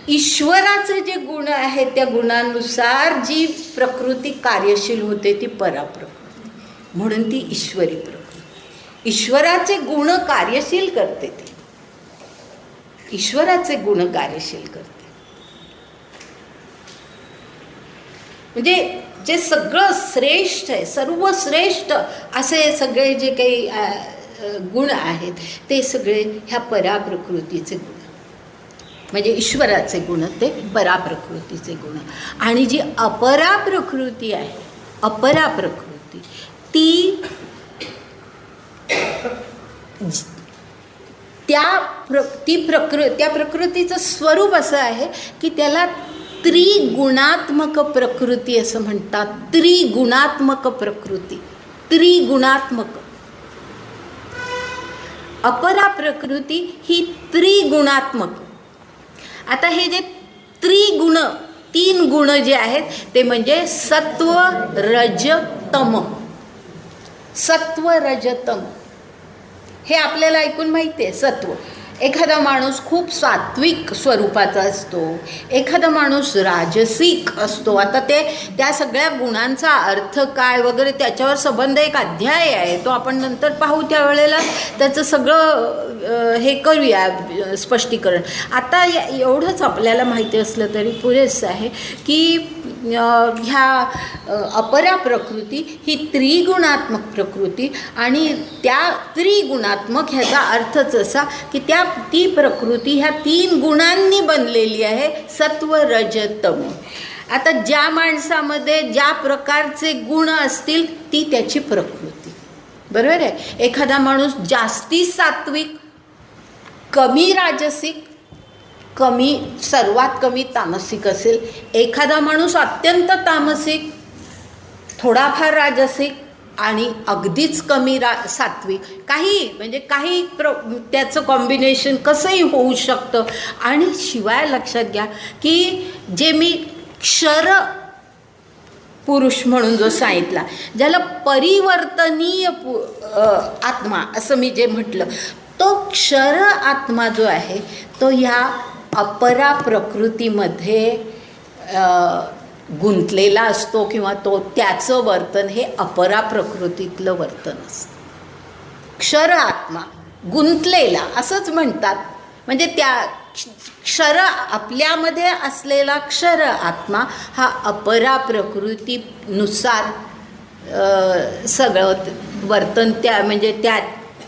ईश्वराचे जे गुण आहेत त्या गुणांनुसार जी प्रकृती कार्यशील होते ती पराप्रकृती, म्हणून ती ईश्वरी प्रकृती. ईश्वराचे गुण कार्यशील करते, ती ईश्वराचे गुण कार्यशील करते. म्हणजे जे सगळं श्रेष्ठ आहे, सर्वश्रेष्ठ असे सगळे जे काही गुण आहेत ते सगळे ह्या पराप्रकृतीचे गुण, म्हणजे ईश्वराचे गुण ते पराप्रकृतीचे गुण. आणि जी अपराप्रकृती आहे, अपराप्रकृती ती त्या प्रकृतीचं स्वरूप असं आहे की त्याला त्रिगुणात्मक प्रकृती असं म्हणतात. त्रिगुणात्मक प्रकृती, त्रिगुणात्मक. अपरा प्रकृती ही त्रिगुणात्मक. आता हे जे त्रिगुण, 3 गुण जे आहेत ते म्हणजे सत्व, रज, तम. सत्व, रज, तम हे आपल्याला ऐकून माहिती आहे. सत्व, एखादा माणूस खूप सात्विक स्वरूपाचा असतो, एखादा माणूस राजसिक असतो. आता त्या सगळ्या गुणांचा अर्थ काय वगैरे त्याच्यावर संबंध एक अध्याय आहे, तो आपण नंतर पाहू, त्यावेळेला त्याचं सगळं हे करूया स्पष्टीकरण. आता एवढंच आपल्याला माहिती असलं तरी पुरेसं आहे की ह्या अपरा प्रकृती ही त्रिगुणात्मक प्रकृती, आणि त्या त्रिगुणात्मक ह्याचा अर्थच असा की ती प्रकृती ह्या 3 गुणांनी बनलेली आहे, सत्व, रज, तम. आता ज्या माणसामध्ये ज्या प्रकारचे गुण असतील ती त्याची प्रकृती, बरोबर आहे. एखादा माणूस जास्ती सात्विक, कमी राजसिक, सर्वात कमी तामसिक असेल. एखादा माणूस अत्यंत तामसिक, थोडाफार राजसिक आणि अगदीच कमी सात्विक. काही त्याचं कॉम्बिनेशन कसंही होऊ शकतं. आणि शिवाय लक्षात घ्या की जे मी क्षर पुरुष म्हणून जो सांगितला, ज्याला परिवर्तनीय आत्मा असं मी जे म्हटलं, तो क्षर आत्मा जो आहे तो ह्या अपरा प्रकृतीमध्ये गुंतलेला असतो, किंवा त्याचं वर्तन हे अपरा प्रकृतीतलं वर्तन असतं. क्षर आत्मा गुंतलेला असंच म्हणतात. म्हणजे त्या क्षर आपल्यामध्ये असलेला क्षर आत्मा हा अपरा प्रकृतीनुसार सगळं वर्तन म्हणजे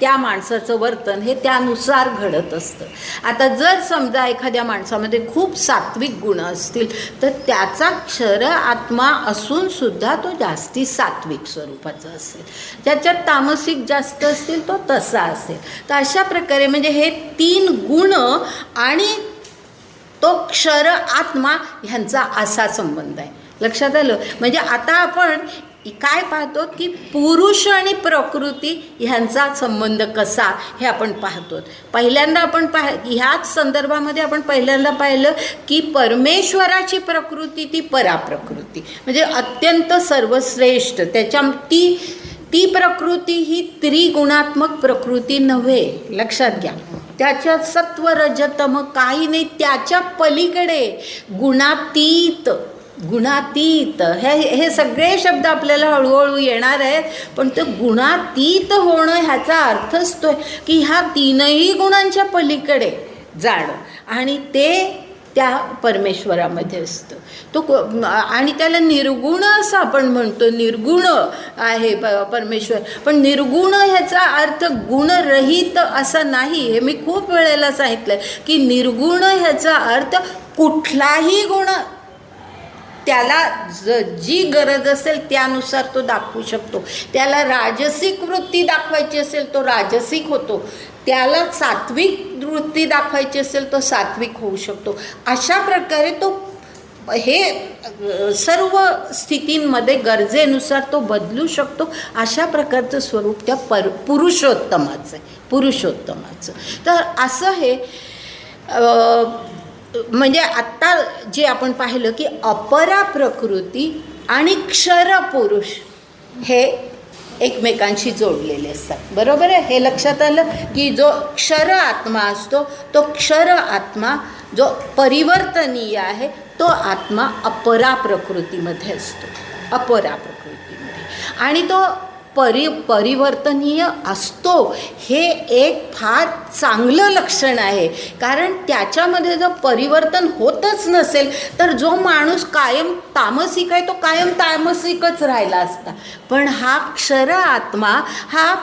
त्या माणसाचं वर्तन हे त्यानुसार घडत असतं. आता जर समजा एखाद्या माणसामध्ये खूप सात्विक गुण असतील तर त्याचा क्षर आत्मा असून सुद्धा तो जास्ती सात्विक स्वरूपाचा असेल. ज्याच्यात तामसिक जास्त असतील तो तसा असेल. तर अशा प्रकारे म्हणजे हे 3 गुण आणि तो क्षर आत्मा ह्यांचा असा संबंध आहे. लक्षात आलं. म्हणजे आता आपण काय पाहतो की पुरुष आणि प्रकृती ह्यांचा संबंध कसा हे आपण पाहतो. पहिल्यांदा आपण ह्याच संदर्भामध्ये आपण पहिल्यांदा पाहिलं की परमेश्वराची प्रकृती ती पराप्रकृती, म्हणजे अत्यंत सर्वश्रेष्ठ. ती प्रकृती ही त्रिगुणात्मक प्रकृती नव्हे, लक्षात घ्या. त्याच्यात सत्व रजतम काही नाही, त्याच्या पलीकडे गुणातीत. गुणातीत हे सगळे शब्द आपल्याला हळूहळू येणार आहेत, पण ते गुणातीत होणं ह्याचा अर्थच तो की ह्या तीनही गुणांच्या पलीकडे जाणं, आणि ते त्या परमेश्वरामध्ये असतं. आणि त्याला निर्गुण असं आपण म्हणतो, निर्गुण आहे परमेश्वर. पण निर्गुण ह्याचा अर्थ गुणरहित असा नाही. हे मी खूप वेळेला सांगितलं की निर्गुण ह्याचा अर्थ कुठलाही गुण त्याला जी गरज असेल त्यानुसार तो दाखवू शकतो. त्याला राजसिक वृत्ती दाखवायची असेल तो राजसिक होतो, त्याला सात्विक वृत्ती दाखवायची असेल तो सात्विक होऊ शकतो. अशा प्रकारे तो हे सर्व स्थितींमध्ये गरजेनुसार तो बदलू शकतो. अशा प्रकारचं स्वरूप त्या पुरुषोत्तमाचं आहे, पुरुषोत्तमाचं. तर असं हे म्हणजे आत्ता जे आपण पाहिलं की अपरा प्रकृती आणि क्षरपुरुष हे एकमेकांशी जोडलेले असतात, बरोबर आहे. हे लक्षात आलं की जो क्षर आत्मा असतो तो क्षर आत्मा जो परिवर्तनीय आहे तो आत्मा अपरा प्रकृतीमध्ये असतो, अपरा प्रकृतीमध्ये. आणि तो परिवर्तनीय असतो हे एक फार चांगलं लक्षण आहे. कारण त्याच्यामध्ये जर परिवर्तन होतच नसेल तर जो माणूस कायम तामसिक आहे तो कायम तामसिकच राहिला असता. पण हा क्षर आत्मा हा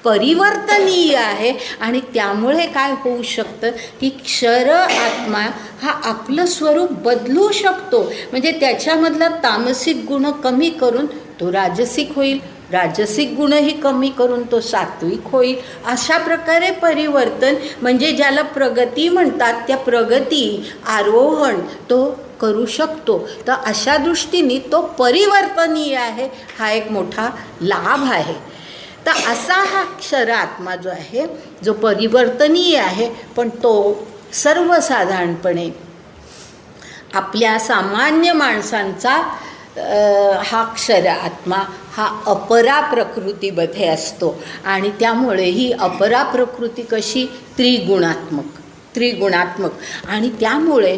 परिवर्तनीय आहे, आणि त्यामुळे काय होऊ शकतं की क्षर आत्मा हा आपलं स्वरूप बदलू शकतो. म्हणजे त्याच्यामधला तामसिक गुण कमी करून तो राजसिक होईल, राजसिक गुणही कमी करून तो सात्विक होईल. अशा प्रकारे परिवर्तन म्हणजे ज्याला प्रगती म्हणतात त्या प्रगती आरोहण तो करू शकतो. तर अशा दृष्टीने तो परिवर्तनीय आहे, हा एक मोठा लाभ आहे. तर असा हा क्षर आत्मा जो आहे जो परिवर्तनीय आहे, पण तो सर्वसाधारणपणे आपल्या सामान्य माणसांचा हा क्षर आत्मा हा अपरा प्रकृतीमध्ये असतो. आणि त्यामुळे ही अपरा प्रकृती कशी त्रिगुणात्मक आणि त्यामुळे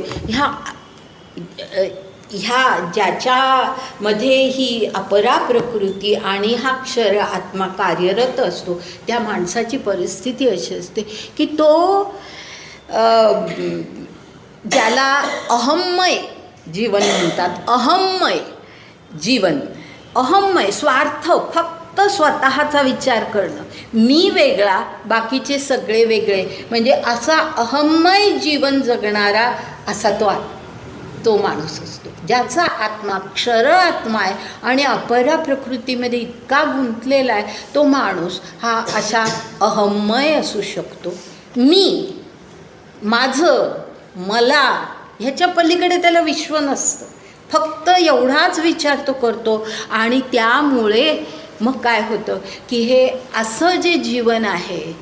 ह्या ज्याच्यामध्ये ही अपरा प्रकृती आणि हा क्षर आत्मा कार्यरत असतो त्या माणसाची परिस्थिती अशी असते की तो ज्याला अहम्मय जीवन म्हणतात, अहम्मय जीवन, अहम्मय स्वार्थ, फक्त स्वतःचा विचार करणं, मी वेगळा बाकीचे सगळे वेगळे, म्हणजे असा अहम्मय जीवन जगणारा असा तो माणूस असतो ज्याचा आत्मा क्षर आत्मा आहे आणि अपरा प्रकृतीमध्ये इतका गुंतलेला आहे. तो माणूस हा असा अहम्मय असू शकतो. मी, माझं, मला ह्याच्या पलीकडे त्याला विश्व नसतं, फक्त एवढाच विचार तो करतो. आणि त्यामुळे मग काय होतं की हे असं जे जीवन आहे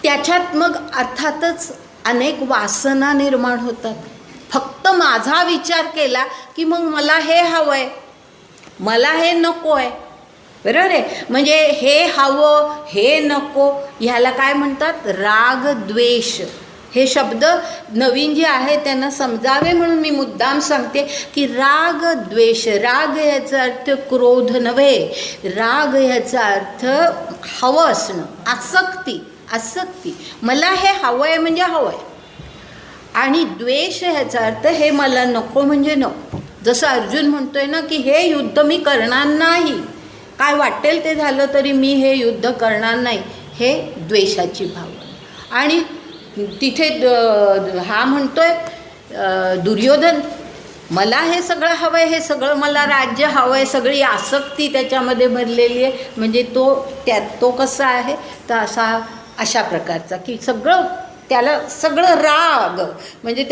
त्याच्यात मग अर्थातच अनेक वासना निर्माण होतात. फक्त माझा विचार केला की मग मला हे हवं आहे, मला हे नको आहे, बरोबर आहे. म्हणजे हे हवं हे नको ह्याला काय म्हणतात, राग द्वेष. हे शब्द नवीन जे आहे त्यांना समजावे म्हणून मी मुद्दाम सांगते की राग द्वेष. राग याचा अर्थ क्रोध नव्हे, राग याचा अर्थ हवं असणं, आसक्ती. मला हे हवं आहे म्हणजे हवं आहे. आणि द्वेष ह्याचा अर्थ हे मला नको म्हणजे नको. जसं अर्जुन म्हणतोय ना की हे युद्ध मी करणार नाही, काय वाटेल ते झालं तरी मी हे युद्ध करणार नाही, हे द्वेषाची भावना. आणि तिथे हा म्हणतोय दुर्योधन, मला हे सगळं हवं आहे, हे सगळं मला राज्य हवं आहे, सगळी आसक्ती त्याच्यामध्ये भरलेली आहे. म्हणजे तो कसा आहे तर अशा प्रकारचा की त्याला सगळं राग म्हणजे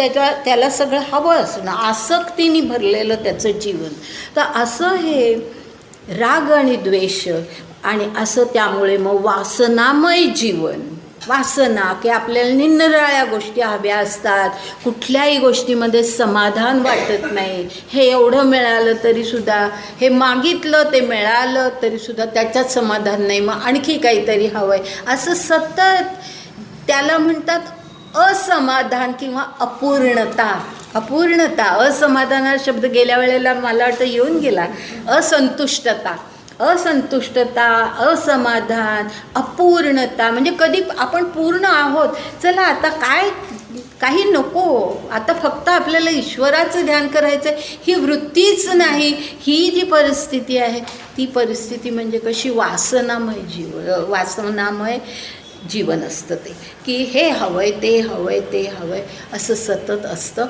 त्याला सगळं हवं असणं, आसक्तीने भरलेलं त्याचं जीवन. तर असं हे राग आणि द्वेष आणि असं त्यामुळे मग वासनामय जीवन वासना, की आपल्याला निरनिराळ्या गोष्टी हव्या असतात, कुठल्याही गोष्टीमध्ये समाधान वाटत नाही, हे एवढं मिळालं तरीसुद्धा, हे मागितलं ते मिळालं तरीसुद्धा त्याच्यात समाधान नाही, मग आणखी काहीतरी हवं आहे, असं सतत त्याला म्हणतात असमाधान किंवा अपूर्णता. अपूर्णता, असमाधान हा शब्द गेल्या वेळेला मला वाटतं येऊन गेला. असंतुष्टता, असंतुष्टता, असमाधान, अपूर्णता, म्हणजे कधी आपण पूर्ण आहोत, चला आता काय, काही नको, आता फक्त आपल्याला ईश्वराचं ध्यान करायचं आहे, ही वृत्तीच नाही. ही जी परिस्थिती आहे ती परिस्थिती म्हणजे कशी वासनामय वासनामय जीवन असतं ते, की हे हवं आहे, ते हवं आहे, ते हवं आहे, असं सतत असतं.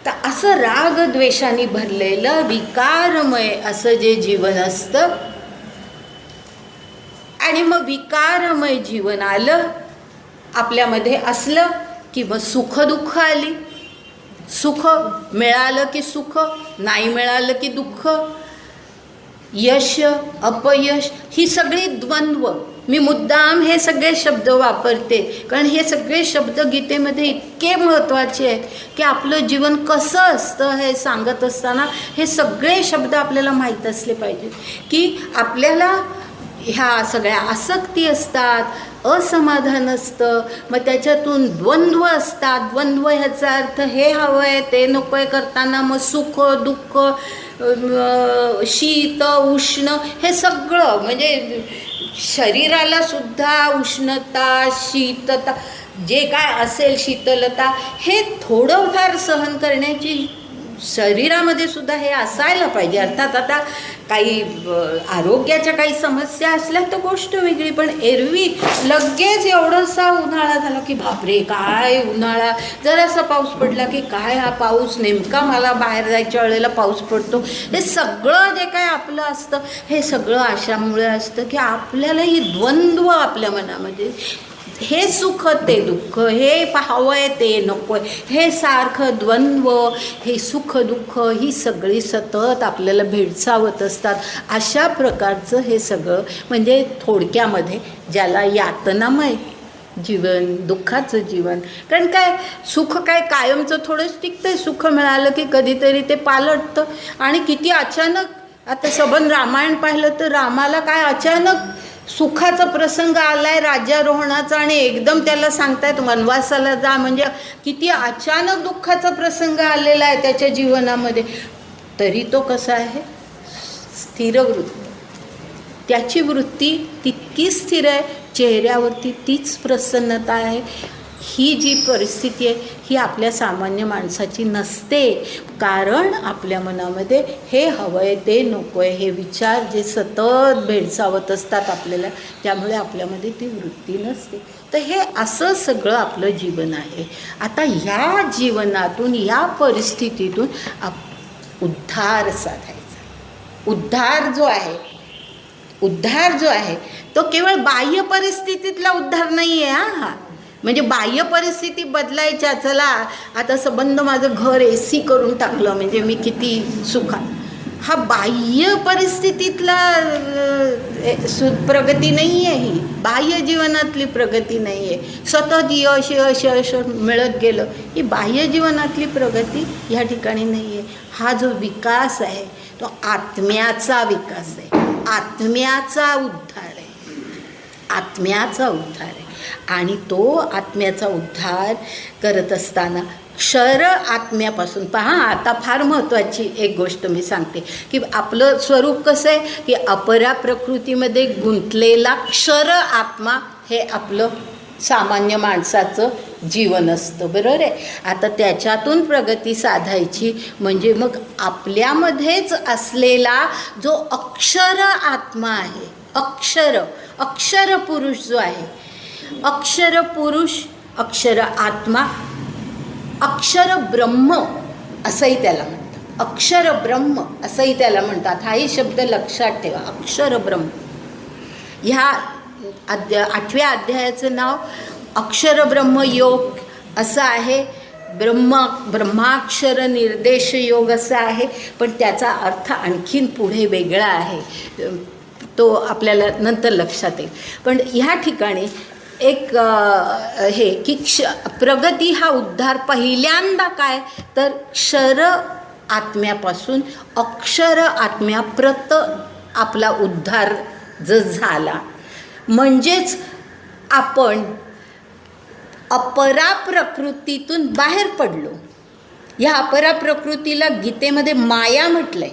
तर असं रागद्वेषाने भरलेलं विकारमय असं जे जीवन असतं, आणि मग विकारमय जीवन आलं आपल्यामध्ये असलं की मग सुखदुःख आली. सुख मिळालं की सुख, नाही मिळालं की दुःख, यश अपयश, ही सगळी द्वंद्व. मी मुद्दाम हे सगळे शब्द वापरते कारण हे सगळे शब्द गीतेमध्ये इतके महत्त्वाचे आहेत की आपलं जीवन कसं असतं हे सांगत असताना हे सगळे शब्द आपल्याला माहीत असले पाहिजेत, की आपल्याला ह्या सगळ्या आसक्ती असतात, असमाधान असतं, मग त्याच्यातून द्वंद्व असतात. द्वंद्व ह्याचा अर्थ हे हवं आहे ते नको आहे करताना मग सुख दुःख, शीत उष्ण, हे सगळं म्हणजे शरीराला सुद्धा उष्णता शीतता जे काय असेल, शीतलता, हे थोडंफार सहन करण्याची शरीरामध्ये सुद्धा हे असायला पाहिजे. अर्थात आता काही आरोग्याच्या काही समस्या असल्या तर गोष्ट वेगळी, पण एरवी लगेच एवढंसा उन्हाळा झाला की बापरे काय उन्हाळा, जरासा पाऊस पडला की काय हा पाऊस, नेमका मला बाहेर जायच्या वेळेला पाऊस पडतो, हे सगळं जे काय आपलं असतं हे सगळं अशामुळे असतं की आपल्याला ही द्वंद्व आपल्या मनामध्ये, हे सुख ते दुःख, हे हवं आहे ते नको आहे, हे सारखं द्वंद्व, हे सुख दुःख ही सगळी सतत आपल्याला भेडसावत असतात. अशा प्रकारचं हे सगळं म्हणजे थोडक्यामध्ये ज्याला यातनामय जीवन, दुःखाचं जीवन. कारण काय सुख काय कायमचं थोडंच टिकतं आहे, सुख मिळालं की कधीतरी ते पालटतं. आणि किती अचानक, आता सबंध रामायण पाहिलं तर रामाला काय अचानक सुखाचा प्रसंग आला आहे राज्यारोहणाचा आणि एकदम त्याला सांगतायत वनवासाला जा, म्हणजे किती अचानक दुःखाचा प्रसंग आलेला आहे त्याच्या जीवनामध्ये. तरी तो कसा आहे, स्थिर वृत्ती, त्याची वृत्ती तितकी स्थिर आहे, चेहऱ्यावरती तीच प्रसन्नता आहे. ही जी परिस्थिती आहे ही आपल्या सामान्य माणसाची नसते, कारण आपल्या मनामध्ये हे हवं आहे ते नको आहे हे विचार जे सतत भेडसावत असतात आपल्याला, त्यामुळे आपल्यामध्ये ती वृत्ती नसते. तर हे असं सगळं आपलं जीवन आहे. आता ह्या जीवनातून, या परिस्थितीतून उद्धार साधायचा. उद्धार जो आहे तो केवळ बाह्य परिस्थितीतला उद्धार नाही आहे. हा म्हणजे बाह्य परिस्थिती बदलायच्या, चला आता संबंध माझं घर AC करून टाकलं म्हणजे मी किती सुखा, हा बाह्य परिस्थितीतला प्रगती नाही आहे, ही बाह्य जीवनातली प्रगती नाही आहे. सतत यश यश यश मिळत गेलं, ही बाह्य जीवनातली प्रगती ह्या ठिकाणी नाही आहे. हा जो विकास आहे तो आत्म्याचा विकास आहे, आत्म्याचा उद्धार आहे, आत्म्याचा उद्धार आहे. आणि तो आत्म्याचा उद्धार करत असताना क्षर आत्म्यापासून, पहा आता फार महत्त्वाची एक गोष्ट मी सांगते की आपलं स्वरूप कसं आहे की अपरा प्रकृतीमध्ये गुंतलेला क्षर आत्मा हे आपलं सामान्य माणसाचं जीवन असतं, बरोबर आहे. आता त्याच्यातून प्रगती साधायची म्हणजे मग आपल्यामध्येच असलेला जो अक्षर आत्मा आहे, अक्षर पुरुष जो आहे, अक्षर पुरुष, अक्षर आत्मा, अक्षर ब्रह्म असंही त्याला म्हणतात, अक्षर ब्रह्म असंही त्याला म्हणतात. हाही शब्द लक्षात ठेवा, अक्षर ब्रह्म. ह्या 8व्या अध्यायाचं नाव अक्षर ब्रह्म योग असं आहे, ब्रह्माक्षर निर्देश योग असा आहे, पण त्याचा अर्थ आणखीन पुढे वेगळा आहे, तो आपल्याला नंतर लक्षात येईल. पण ह्या ठिकाणी एक हे की प्रगती हा उद्धार पहिल्यांदा काय तर क्षर आत्म्यापासून अक्षर आत्म्याप्रत आपला उद्धार जर झाला म्हणजेच आपण अपरा प्रकृतीतून बाहेर पडलो. ह्या अपरा प्रकृतीला गीतेमध्ये माया म्हटलंय.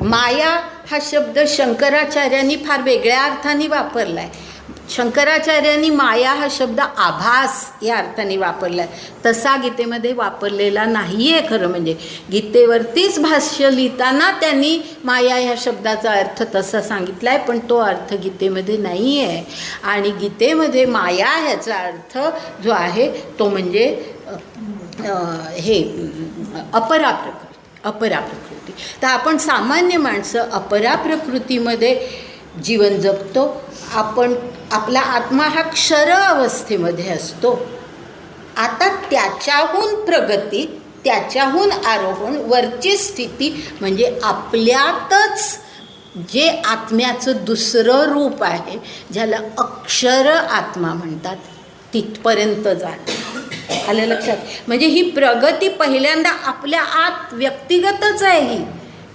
माया हा शब्द शंकराचार्यांनी फार वेगळ्या अर्थाने वापरला आहे. शंकराचार्यांनी माया हा शब्द आभास या अर्थाने वापरला आहे, तसा गीतेमध्ये वापरलेला नाही आहे. खरं म्हणजे गीतेवरतीच भाष्य लिहिताना त्यांनी माया ह्या शब्दाचा अर्थ तसा सांगितला आहे, पण तो अर्थ गीतेमध्ये नाही आहे. आणि गीतेमध्ये माया ह्याचा अर्थ जो आहे तो म्हणजे हे अपरा प्रकृती. तर आपण सामान्य माणसं अपरा प्रकृतीमध्ये जीवन जगतो. आपला आत्मा हा क्षर अवस्थेमध्ये असतो. आता त्याच्याहून प्रगती, त्याच्याहून आरोहण, वरची स्थिती म्हणजे आपल्यातच जे आत्म्याचं दुसरं रूप आहे ज्याला अक्षर आत्मा म्हणतात तिथपर्यंत जाणं. आलं लक्षात? म्हणजे ही प्रगती पहिल्यांदा आपल्या आत व्यक्तिगतच आहे. ही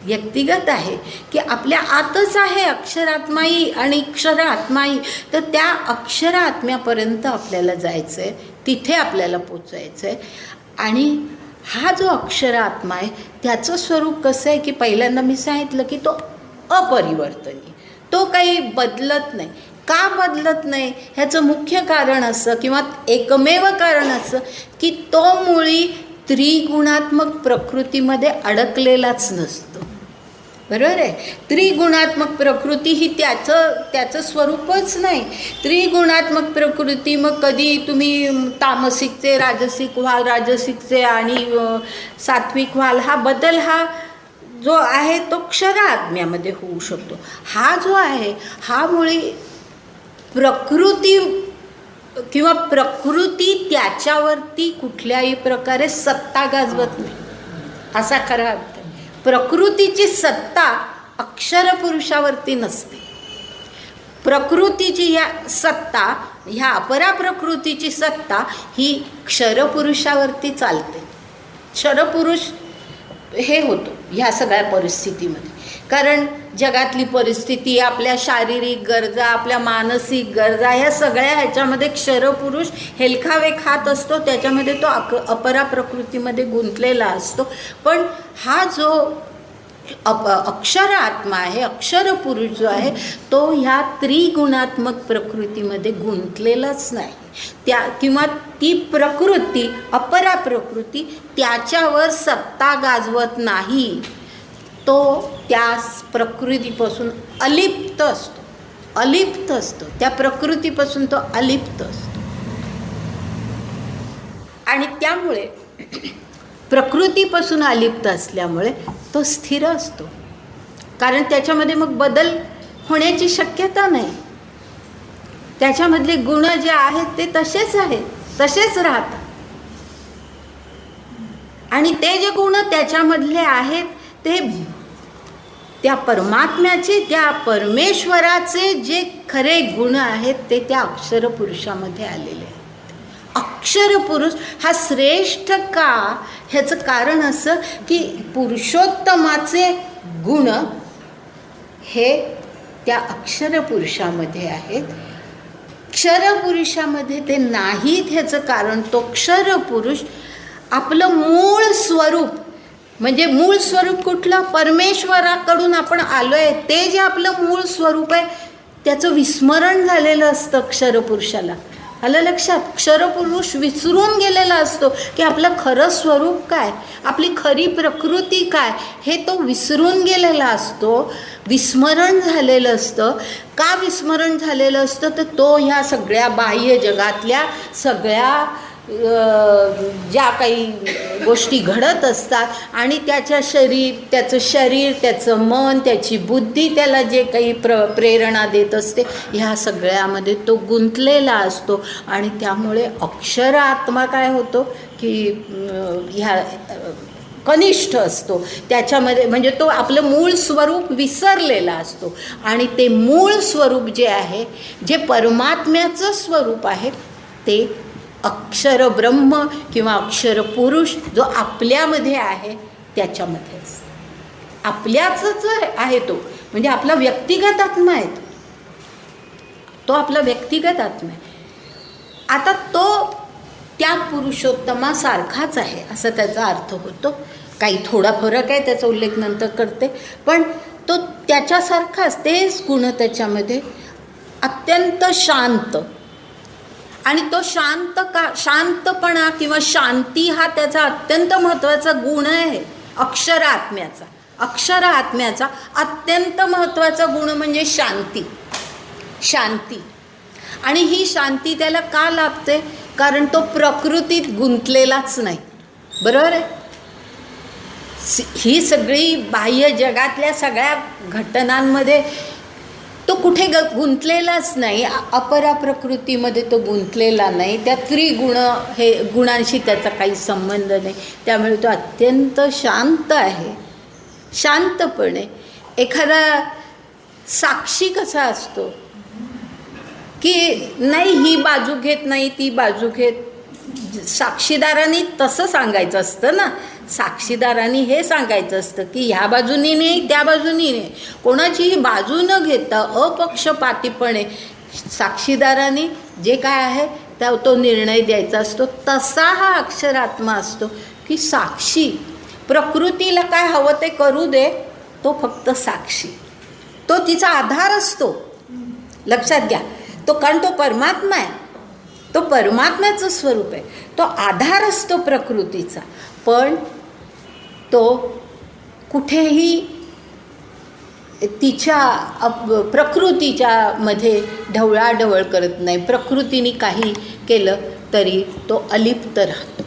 व्यक्तिगत आहे की आपल्या आतच आहे अक्षरात्माई आणि क्षर आत्माई. तर त्या अक्षर आत्म्यापर्यंत आपल्याला जायचं आहे, तिथे आपल्याला पोचायचं आहे. आणि हा जो अक्षर आत्मा आहे त्याचं स्वरूप कसं आहे की पहिल्यांदा मी सांगितलं की तो अपरिवर्तनीय, तो काही बदलत नाही. का बदलत नाही ह्याचं मुख्य कारण असं किंवा एकमेव कारण असं की तो मुळी त्रिगुणात्मक प्रकृतीमध्ये अडकलेलाच नसतो. बरोबर आहे? त्रिगुणात्मक प्रकृती ही त्याचं स्वरूपच नाही. त्रिगुणात्मक प्रकृती मग कधी तुम्ही तामसिकचे राजसिक व्हाल, राजसिकचे आणि सात्विक व्हाल. हा बदल हा जो आहे तो क्षरात्म्यामध्ये होऊ शकतो. हा जो आहे हा मुळी प्रकृती किंवा प्रकृती त्याच्यावरती कुठल्याही प्रकारे सत्ता गाजवत नाही असा खरा अर्थ. प्रकृतीची सत्ता अक्षर पुरुषावरती नसते. प्रकृतीची या सत्ता, ह्या अपरा प्रकृतीची सत्ता ही क्षरपुरुषावरती चालते. क्षरपुरुष हे होतो ह्या सगळ्या परिस्थितीमध्ये. कारण जगातली परिस्थिती, आपल्या शारीरिक गरजा, आपल्या मानसिक गरजा, ह्या सगळ्या ह्याच्यामध्ये क्षरपुरुष हेलखावे खात असतो. त्याच्यामध्ये तो अपरा प्रकृतीमध्ये गुंतलेला असतो. पण हा जो अक्षर आत्मा आहे, अक्षर पुरुष जो आहे तो ह्या त्रिगुणात्मक प्रकृतीमध्ये गुंतलेलाच नाही. त्या किंवा ती प्रकृती, अपरा प्रकृती त्याच्यावर सत्ता गाजवत नाही. तो त्या प्रकृतीपासून अलिप्त असतो. त्या प्रकृतीपासून तो अलिप्त असतो. आणि त्यामुळे प्रकृतीपासून अलिप्त असल्यामुळे तो स्थिर असतो. कारण त्याच्यामध्ये मग बदल होण्याची शक्यता नाही. त्याच्यामधले गुण जे आहेत ते तसेच आहेत, तसेच राहतात. आणि ते जे गुण त्याच्यामधले आहेत ते त्या परमात्म्याचे, त्या परमेश्वराचे जे खरे गुण आहेत ते त्या अक्षरपुरुषामध्ये आलेले आहेत. अक्षरपुरुष हा श्रेष्ठ का ह्याचं कारण असं की पुरुषोत्तमाचे गुण हे त्या अक्षरपुरुषामध्ये आहेत. क्षरपुरुषामध्ये ते नाहीत. ह्याचं कारण तो क्षरपुरुष आपलं मूळ स्वरूप, म्हणजे मूळ स्वरूप कुठलं? परमेश्वराकडून आपण आलो आहे ते जे आपलं मूळ स्वरूप आहे त्याचं विस्मरण झालेलं असतं क्षरपुरुषाला. आलं लक्षात? क्षरपुरुष विसरून गेलेला असतो की आपलं खरं स्वरूप काय, आपली खरी प्रकृती काय हे तो विसरून गेलेला असतो. विस्मरण झालेलं असतं. का विस्मरण झालेलं असतं? तर तो ह्या सगळ्या बाह्य जगातल्या सगळ्या ज्या काही गोष्टी घडत असतात आणि त्याचं शरीर, त्याचं मन, त्याची बुद्धी त्याला जे काही प्रेरणा देत असते ह्या सगळ्यामध्ये तो गुंतलेला असतो. आणि त्यामुळे अक्षर आत्मा काय होतो की ह्या कनिष्ठ असतो, त्याच्यामध्ये म्हणजे तो आपलं मूळ स्वरूप विसरलेला असतो. आणि ते मूळ स्वरूप जे आहे, जे परमात्म्याचं स्वरूप आहे, ते अक्षर ब्रह्म किंवा अक्षर पुरुष जो आपल्यामध्ये आहे त्याच्यामध्ये असतो. आपल्याच आहे तो, म्हणजे आपला व्यक्तिगत आत्मा आहे तो आपला व्यक्तिगत आत्मा आहे. आता तो त्या पुरुषोत्तमासारखाच आहे असं त्याचा अर्थ होतो. काही थोडा फरक आहे, त्याचा उल्लेख नंतर करते, पण तो त्याच्यासारखाच, तेच गुण त्याच्यामध्ये. अत्यंत शांत, आणि तो शांतपणा किंवा शांती हा त्याचा अत्यंत महत्त्वाचा गुण आहे. अक्षर आत्म्याचा अत्यंत महत्त्वाचा गुण म्हणजे शांती. आणि ही शांती त्याला का लाभते? कारण तो प्रकृतीत गुंतलेलाच नाही. बरोबर आहे? ही सगळी बाह्य जगातल्या सगळ्या घटनांमध्ये तो कुठे गुंतलेलाच नाही. अपरा प्रकृतीमध्ये तो गुंतलेला नाही. त्या त्रिगुण हे गुणांशी त्याचा काही संबंध नाही. त्यामुळे तो अत्यंत शांत आहे. शांतपणे एखादा साक्षी कसा असतो की नाही ही बाजू घेत नाही ती बाजू घेत, साक्षीदारांनी तसं सांगायचं असतं ना. साक्षीदारांनी हे सांगायचं असतं की ह्या बाजूनी नाही त्या बाजूनी नाही, कोणाचीही बाजू न घेता अपक्षपातीपणे साक्षीदारांनी जे काय आहे त्या तो निर्णय द्यायचा असतो. तसा हा अक्षरात्मा असतो की साक्षी, प्रकृतीला काय हवं ते करू दे, तो फक्त साक्षी, तो तिचा आधार असतो. लक्षात घ्या, तो कारण तो परमात्मा आहे, तो परमात्म्याचं स्वरूप आहे, तो आधार असतो प्रकृतीचा. पण तो कुठेही तिच्या प्रकृतीच्या मध्ये ढवळाढवळ करत नाही. प्रकृतीने काही केलं तरी तो अलिप्त राहतो.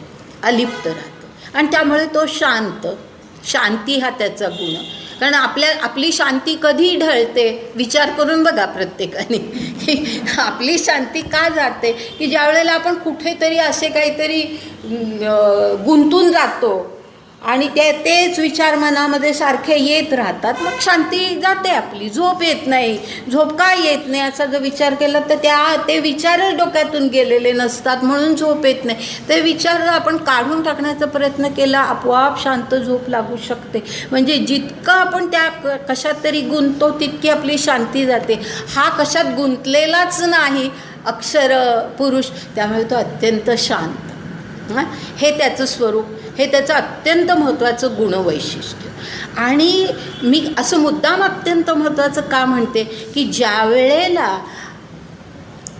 आणि त्यामुळे तो शांती हा त्याचा गुण. कारण आपली शांती कधी ढळते विचार करून बघा प्रत्येकाने, की आपली शांती का जाते, की ज्या वेळेला आपण कुठेतरी असे काहीतरी गुंतून जातो आणि तेच विचार मनामध्ये सारखे येत राहतात, मग शांती जाते आपली. झोप येत नाही. झोप का येत नाही असा जर विचार केला तर ते विचारच डोक्यातून गेलेले नसतात, म्हणून झोप येत नाही. ते विचार जर आपण काढून टाकण्याचा प्रयत्न केला, आपोआप शांत झोप लागू शकते. म्हणजे जितकं आपण त्या कशात तरी गुंततो तितकी आपली शांती जाते. हा कशात गुंतलेलाच नाही अक्षर पुरुष, त्यामुळे तो अत्यंत शांत. हे त्याचं स्वरूप, हे त्याचं अत्यंत महत्त्वाचं गुणवैशिष्ट्य. आणि मी असं मुद्दाम अत्यंत महत्त्वाचं का म्हणते, की ज्या वेळेला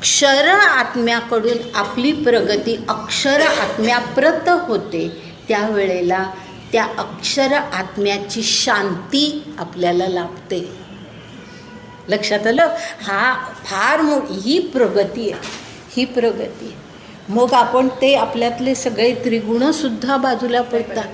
क्षर आत्म्याकडून आपली प्रगती अक्षर आत्म्याप्रत होते, त्यावेळेला त्या अक्षर आत्म्याची शांती आपल्याला लाभते. लक्षात आलं? हा फार ही प्रगती आहे. मग आपण ते आपल्यातले सगळे त्रिगुणसुद्धा बाजूला पडतात.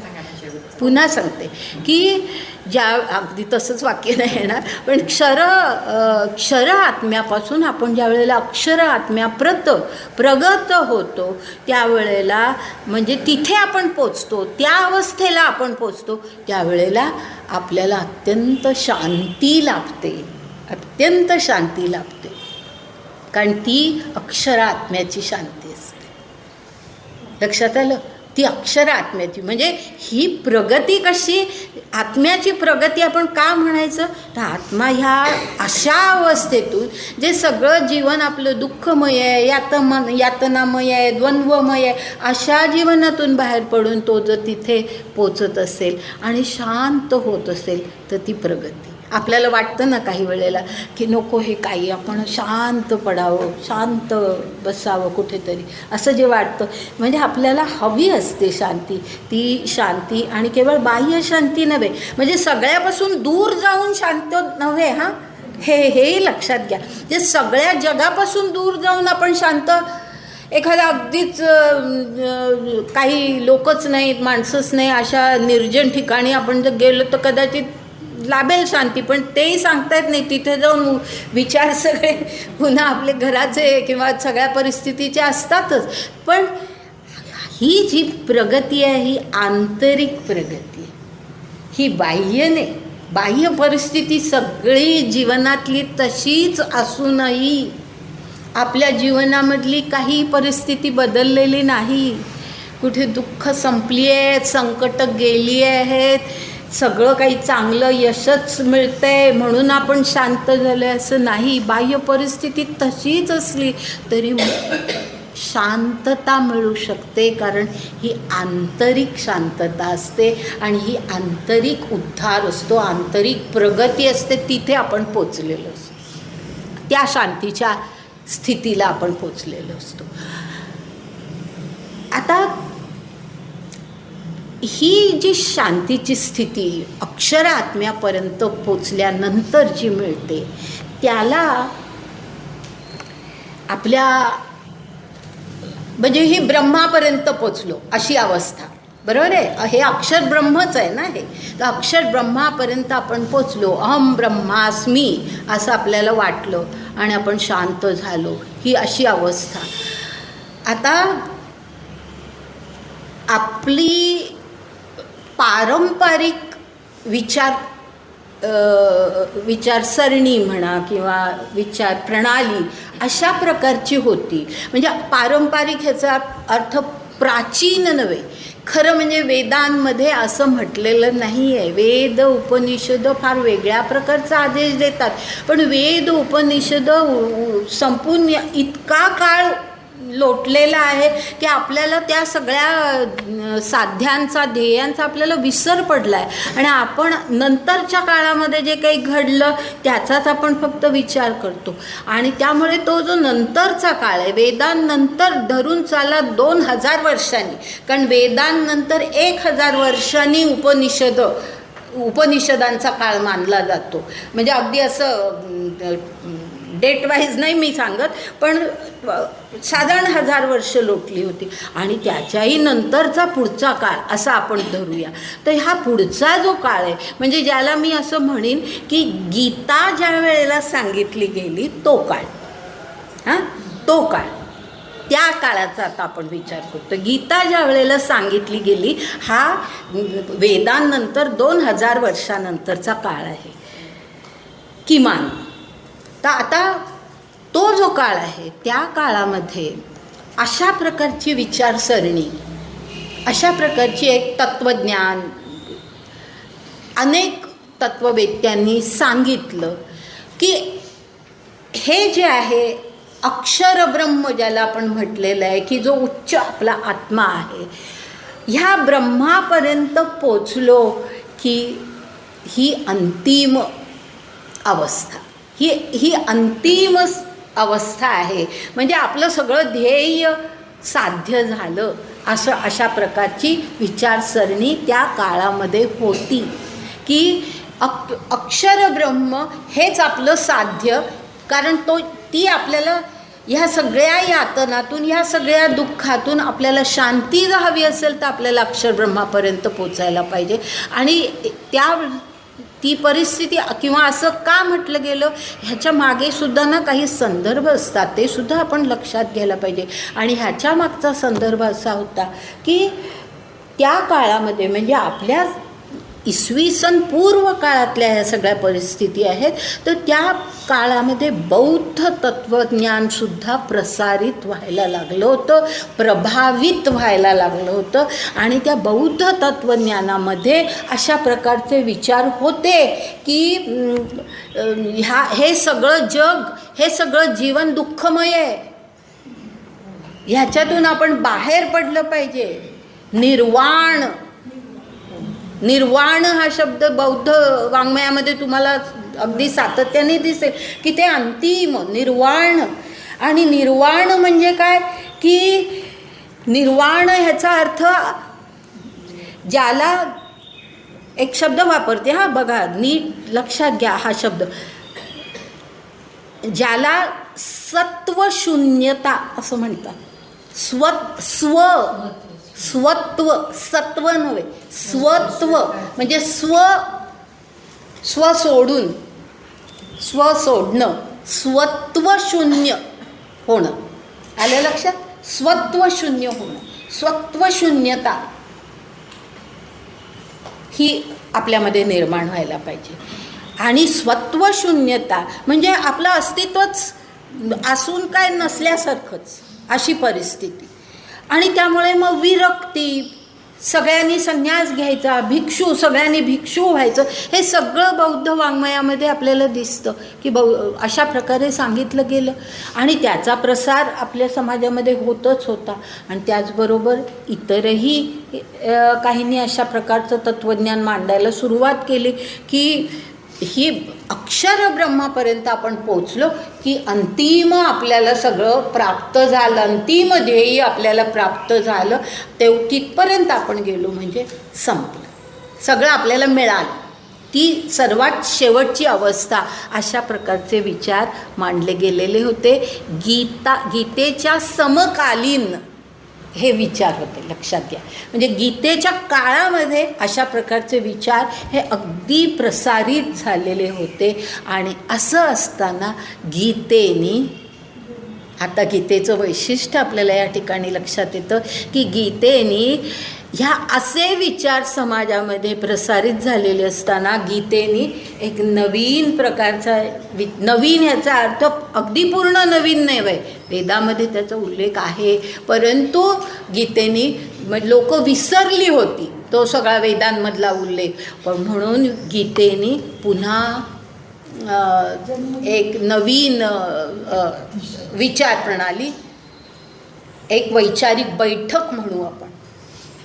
पुन्हा सांगते की अगदी तसंच वाक्य नाही येणार, पण क्षर आत्म्यापासून आपण ज्या वेळेला अक्षर आत्म्याप्रत प्रगत होतो त्यावेळेला, म्हणजे तिथे आपण पोचतो, त्या अवस्थेला आपण पोचतो, त्यावेळेला आपल्याला अत्यंत शांती लाभते. कारण ती अक्षर आत्म्याची शांती असते. लक्षात आलं? ती अक्षर आत्म्याची, म्हणजे ही प्रगती कशी, आत्म्याची प्रगती आपण का म्हणायचं, तर आत्मा ह्या अशा अवस्थेतून जे सगळं जीवन आपलं दुःखमय आहे, यातनामय आहे, द्वंद्वमय आहे, अशा जीवनातून बाहेर पडून तो जर तिथे पोचत असेल आणि शांत होत असेल तर ती प्रगती. आपल्याला वाटतं ना काही वेळेला की नको हे काही, आपण शांत पडावं, शांत बसावं कुठेतरी, असं जे वाटतं. म्हणजे आपल्याला हवी असते शांती. ती शांती आणि केवळ बाह्य शांती नव्हे, म्हणजे सगळ्यापासून दूर जाऊन शांत नव्हे. हेही लक्षात घ्या. जे सगळ्या जगापासून दूर जाऊन आपण शांत, एखादा अगदीच काही लोकच नाहीत, माणसंच नाही, अशा निर्जन ठिकाणी आपण जर गेलो तर कदाचित लाभेल शांती, पण तेही सांगता येत नाही. तिथे जाऊन विचार सगळे पुन्हा आपले घराचे किंवा सगळ्या परिस्थितीचे असतातच. पण ही जी प्रगती आहे ही आंतरिक प्रगती आहे, ही बाह्य नाही. बाह्य परिस्थिती सगळी जीवनातली तशीच असूनही आपल्या जीवनामधली काही परिस्थिती बदललेली नाही. कुठे दुःख संपली आहेत, संकट गेली आहेत, सगळं काही चांगलं यशच मिळतंय म्हणून आपण शांत झालं असं नाही. बाह्य परिस्थिती तशीच असली तरी शांतता मिळू शकते, कारण ही आंतरिक शांतता असते आणि ही आंतरिक उद्धार असतो, आंतरिक प्रगती असते. तिथे आपण पोचलेलो असतो, त्या शांतीच्या स्थितीला आपण पोचलेलो असतो. आता ही जी शांतीची स्थिती अक्षर आत्म्यापर्यंत पोचल्यानंतर जी मिळते त्याला आपल्या म्हणजे ही ब्रह्मापर्यंत पोचलो अशी अवस्था, बरोबर आहे. हे अक्षर ब्रह्मच आहे ना हे. तर अक्षर ब्रह्मापर्यंत आपण पोचलो, अहम ब्रह्मास्मी असं आपल्याला वाटलं आणि आपण शांत झालो, ही अशी अवस्था. आता आपली पारंपरिक विचारसरणी म्हणा किंवा विचार प्रणाली अशा प्रकारची होती. म्हणजे पारंपरिक ह्याचा अर्थ प्राचीन नव्हे, खरं म्हणजे वेदांमध्ये असं म्हटलेलं नाही आहे. वेद उपनिषद फार वेगळ्या प्रकारचा आदेश देतात, पण वेद उपनिषद संपून इतका काळ लोटलेला आहे की आपल्याला त्या सगळ्या साध्यांचा ध्येयांचा आपल्याला विसर पडला आहे आणि आपण नंतरच्या काळामध्ये जे काही घडलं त्याचाच आपण फक्त विचार करतो. आणि त्यामुळे तो जो नंतरचा काळ आहे, वेदांनंतर धरून चाला 2000 वर्षांनी, कारण वेदांनंतर 1000 वर्षांनी उपनिषदांचा काळ मानला जातो. म्हणजे अगदी असं डेट वाईज नाही मी सांगत, पण साधारण 1000 वर्ष लोटली होती. आणि त्याच्याही नंतरचा पुढचा काळ असा आपण धरूया. तर हा पुढचा जो काळ आहे, म्हणजे ज्याला मी असं म्हणेन की गीता ज्या वेळेला सांगितली गेली तो काळ, तो काळ, त्या काळाचा आता आपण विचार करतो. गीता ज्या वेळेला सांगितली गेली हा वेदांनंतर 2000 वर्षानंतरचा काळ आहे किमान. तर आता तो जो काळ आहे त्या काळामध्ये अशा प्रकारची विचारसरणी, अशा प्रकारची एक तत्त्वज्ञान, अनेक तत्त्ववेत्यांनी सांगितलं की हे जे आहे अक्षर ब्रह्म ज्याला आपण म्हटलेलं आहे की जो उच्च आपला आत्मा आहे, ह्या ब्रह्मापर्यंत पोचलो की ही अंतिम अवस्था, ही अंतिम अवस्था आहे. म्हणजे आपलं सगळं ध्येय साध्य झालं असं अशा प्रकारची विचारसरणी त्या काळामध्ये होती की अक्षर ब्रह्म हेच आपलं साध्य, कारण ती आपल्याला ह्या सगळ्या यातनातून, ह्या सगळ्या दुःखातून आपल्याला शांती जर हवी असेल तर आपल्याला अक्षर ब्रह्मापर्यंत पोचायला पाहिजे. आणि ती परिस्थिती किंवा असं का म्हटलं गेलं ह्याच्या मागे सुद्धा ना काही संदर्भ असतात, ते सुद्धा आपण लक्षात घ्यायला पाहिजे. आणि ह्याच्या मागचा संदर्भ असा होता की त्या काळामध्ये म्हणजे आपल्या इसवी सन पूर्व काळातल्या ह्या सगळ्या परिस्थिती आहेत, तर त्या काळामध्ये बौद्ध तत्त्वज्ञानसुद्धा प्रसारित व्हायला लागलं होतं, प्रभावित व्हायला लागलं होतं. आणि त्या बौद्ध तत्त्वज्ञानामध्ये अशा प्रकारचे विचार होते की हे सगळं जग, हे सगळं जीवन दुःखमय आहे, ह्याच्यातून आपण बाहेर पडलं पाहिजे. निर्वाण हा शब्द बौद्ध वाङ्मयामध्ये तुम्हाला अगदी सातत्याने दिसेल की ते अंतिम निर्वाण. आणि निर्वाण म्हणजे काय की निर्वाण ह्याचा अर्थ, ज्याला एक शब्द वापरते, बघा नीट लक्षात घ्या हा शब्द, ज्याला सत्वशून्यता असं म्हणतात. स्वत्व, सत्व नव्हे, स्वत्व म्हणजे स्व सोडणं, स्वत्वशून्य होणं. आलं लक्षात? स्वत्वशून्य होणं सत्वशून्यता ही आपल्यामध्ये निर्माण व्हायला पाहिजे. आणि सत्वशून्यता म्हणजे आपलं अस्तित्वच असून काय नसल्यासारखंच अशी परिस्थिती. आणि त्यामुळे मग विरक्ती, सगळ्यांनी संन्यास घ्यायचा, भिक्षू, सगळ्यांनी भिक्षू व्हायचं, हे सगळं बौद्ध वाङ्मयामध्ये आपल्याला दिसतं की अशा प्रकारे सांगितलं गेलं. आणि त्याचा प्रसार आपल्या समाजामध्ये होतच होता. आणि त्याचबरोबर इतरही काहींनी अशा प्रकारचं तत्त्वज्ञान मांडायला सुरुवात केली की ही अक्षर ब्रह्मापर्यंत आपण पोचलो की अंतिम आपल्याला सगळं प्राप्त झालं, अंतिम ध्येय आपल्याला प्राप्त झालं, तिथपर्यंत आपण गेलो म्हणजे संपलं, सगळं आपल्याला मिळालं, ती सर्वात शेवटची अवस्था. अशा प्रकारचे विचार मांडले गेलेले होते. गीतेच्या समकालीन हे विचार होते, लक्षात घ्या. म्हणजे गीतेच्या काळामध्ये अशा प्रकारचे विचार हे अगदी प्रसारित झालेले होते. आणि असं असताना गीतेनी, आता गीतेचं वैशिष्ट्य आपल्याला या ठिकाणी लक्षात येतं की गीतेनी ह्या असे विचार समाजामध्ये प्रसारित झालेले असताना गीतेनी एक नवीन प्रकारचा नवीन याचा अर्थ अगदी पूर्ण नवीन नाही बाई, वेदामध्ये त्याचा उल्लेख आहे, परंतु गीतेनी लोक विसरली होती तो सगळा वेदांमधला उल्लेख. पण म्हणून गीतेनी पुन्हा एक नवीन विचार प्रणाली, एक वैचारिक बैठक म्हणू आपण,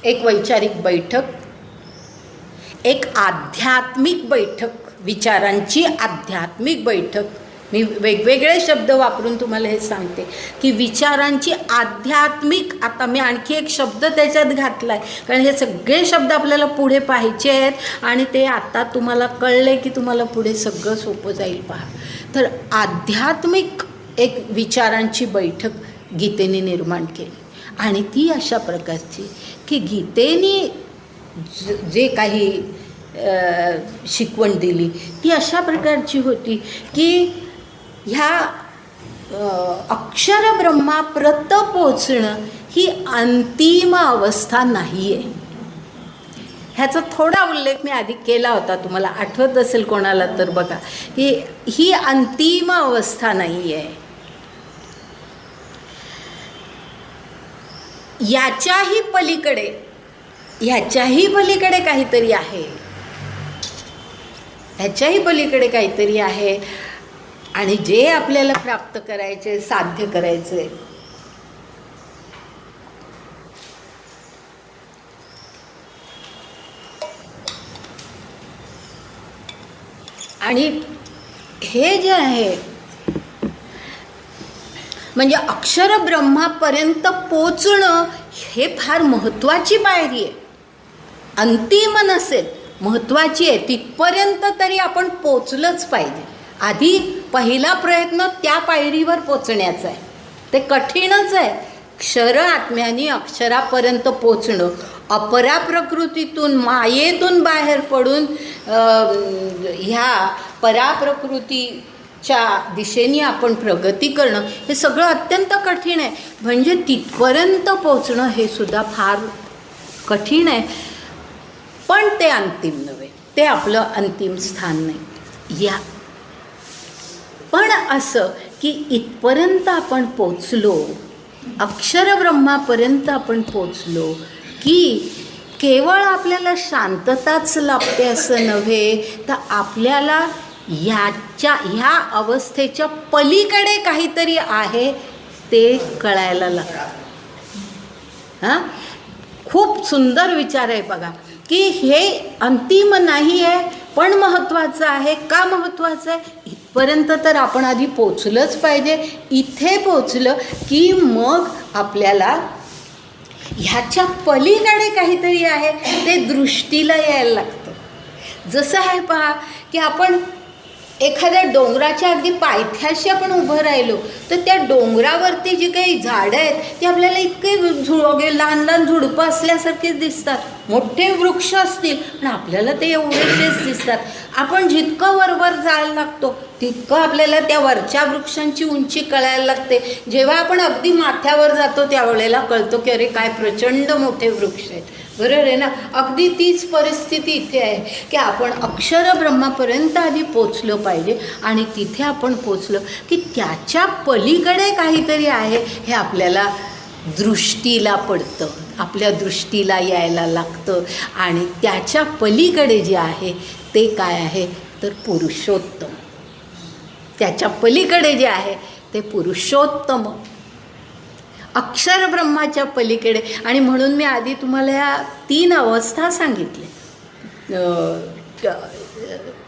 एक वैचारिक बैठक, एक आध्यात्मिक बैठक, विचारांची आध्यात्मिक बैठक. मी वेगवेगळे शब्द वापरून तुम्हाला हे सांगते की विचारांची आध्यात्मिक. आता मी आणखी एक शब्द त्याच्यात घातला आहे कारण हे सगळे शब्द आपल्याला पुढे पाहायचे आहेत आणि ते आता तुम्हाला कळले की तुम्हाला पुढे सगळं सोपं जाईल. पहा, तर आध्यात्मिक एक विचारांची बैठक गीतेने निर्माण केली. आणि ती अशा प्रकारची की गीतेने जे काही शिकवण दिली ती अशा प्रकारची होती की ह्या अक्षर ब्रह्माप्रत पोचणं ही अंतिम अवस्था नाही आहे. ह्याचा थोडा उल्लेख मी आधी केला होता, तुम्हाला आठवत असेल कोणाला तर बघा की ही अंतिम अवस्था नाही आहे. ह्याच्याही पलीकडे काहीतरी आहे, ह्याच्याही पलीकडे काहीतरी आहे. आणि जे आपल्याला प्राप्त करायचे, साध्य करायचे, आणि हे जे आहे म्हणजे अक्षर ब्रह्मापर्यंत पोचणं हे फार महत्त्वाची पायरी आहे. अंतिम नसेल, महत्त्वाची आहे. तिथपर्यंत तरी आपण पोचलंच पाहिजे. आधी पहिला प्रयत्न त्या पायरीवर पोचण्याचा आहे. ते कठीणच आहे. क्षर आत्म्याने अक्षरापर्यंत पोचणं, अपरा प्रकृतीतून, मायेतून बाहेर पडून ह्या पराप्रकृतीच्या दिशेने आपण प्रगती करणं हे सगळं अत्यंत कठीण आहे. म्हणजे तिथपर्यंत पोचणं हे सुद्धा फार कठीण आहे. पण ते अंतिम नव्हे, ते आपलं अंतिम स्थान नाही. या पण असं की इथपर्यंत आपण पोचलो, अक्षर ब्रह्मापर्यंत आपण पोचलो की केवळ आपल्याला शांतताच लाभते असं नव्हे, तर आपल्याला ह्या अवस्थेच्या पलीकडे काहीतरी आहे ते कळायला लागतं. हां, खूप सुंदर विचार आहे बघा की हे अंतिम नाही आहे पण महत्त्वाचं आहे. का महत्त्वाचं आहे? इथपर्यंत तर आपण आधी पोचलंच पाहिजे. इथे पोचलं की मग आपल्याला ह्याच्या पलीकडे काहीतरी आहे ते दृष्टीला यायला लागतं. जसं आहे पहा की आपण एखाद्या डोंगराच्या अगदी पायथ्याशी आपण उभं राहिलो तर त्या डोंगरावरती जी काही झाडं आहेत ती आपल्याला इतके लहान लहान झुडपं असल्यासारखेच दिसतात. मोठे वृक्ष असतील पण आपल्याला ते एवढेसेच दिसतात. आपण जितकं वरवर जायला लागतो तितकं आपल्याला त्या वरच्या वृक्षांची उंची कळायला लागते. जेव्हा आपण अगदी माथ्यावर जातो त्यावेळेला कळतो की अरे काय प्रचंड मोठे वृक्ष आहेत. बरोबर आहे ना. अगदी तीच परिस्थिती इथे आहे की आपण अक्षरब्रह्मापर्यंत आधी पोचलो पाहिजे आणि तिथे आपण पोचलो की त्याच्या पलीकडे काहीतरी आहे हे आपल्याला दृष्टीला पडतं, आपल्या दृष्टीला यायला लागतं. आणि त्याच्या पलीकडे जे आहे ते काय आहे तर पुरुषोत्तम. त्याच्या पलीकडे जे आहे ते पुरुषोत्तम, अक्षरब्रह्माच्या पलीकडे. आणि म्हणून मी आधी तुम्हाला ह्या 3 अवस्था सांगितल्या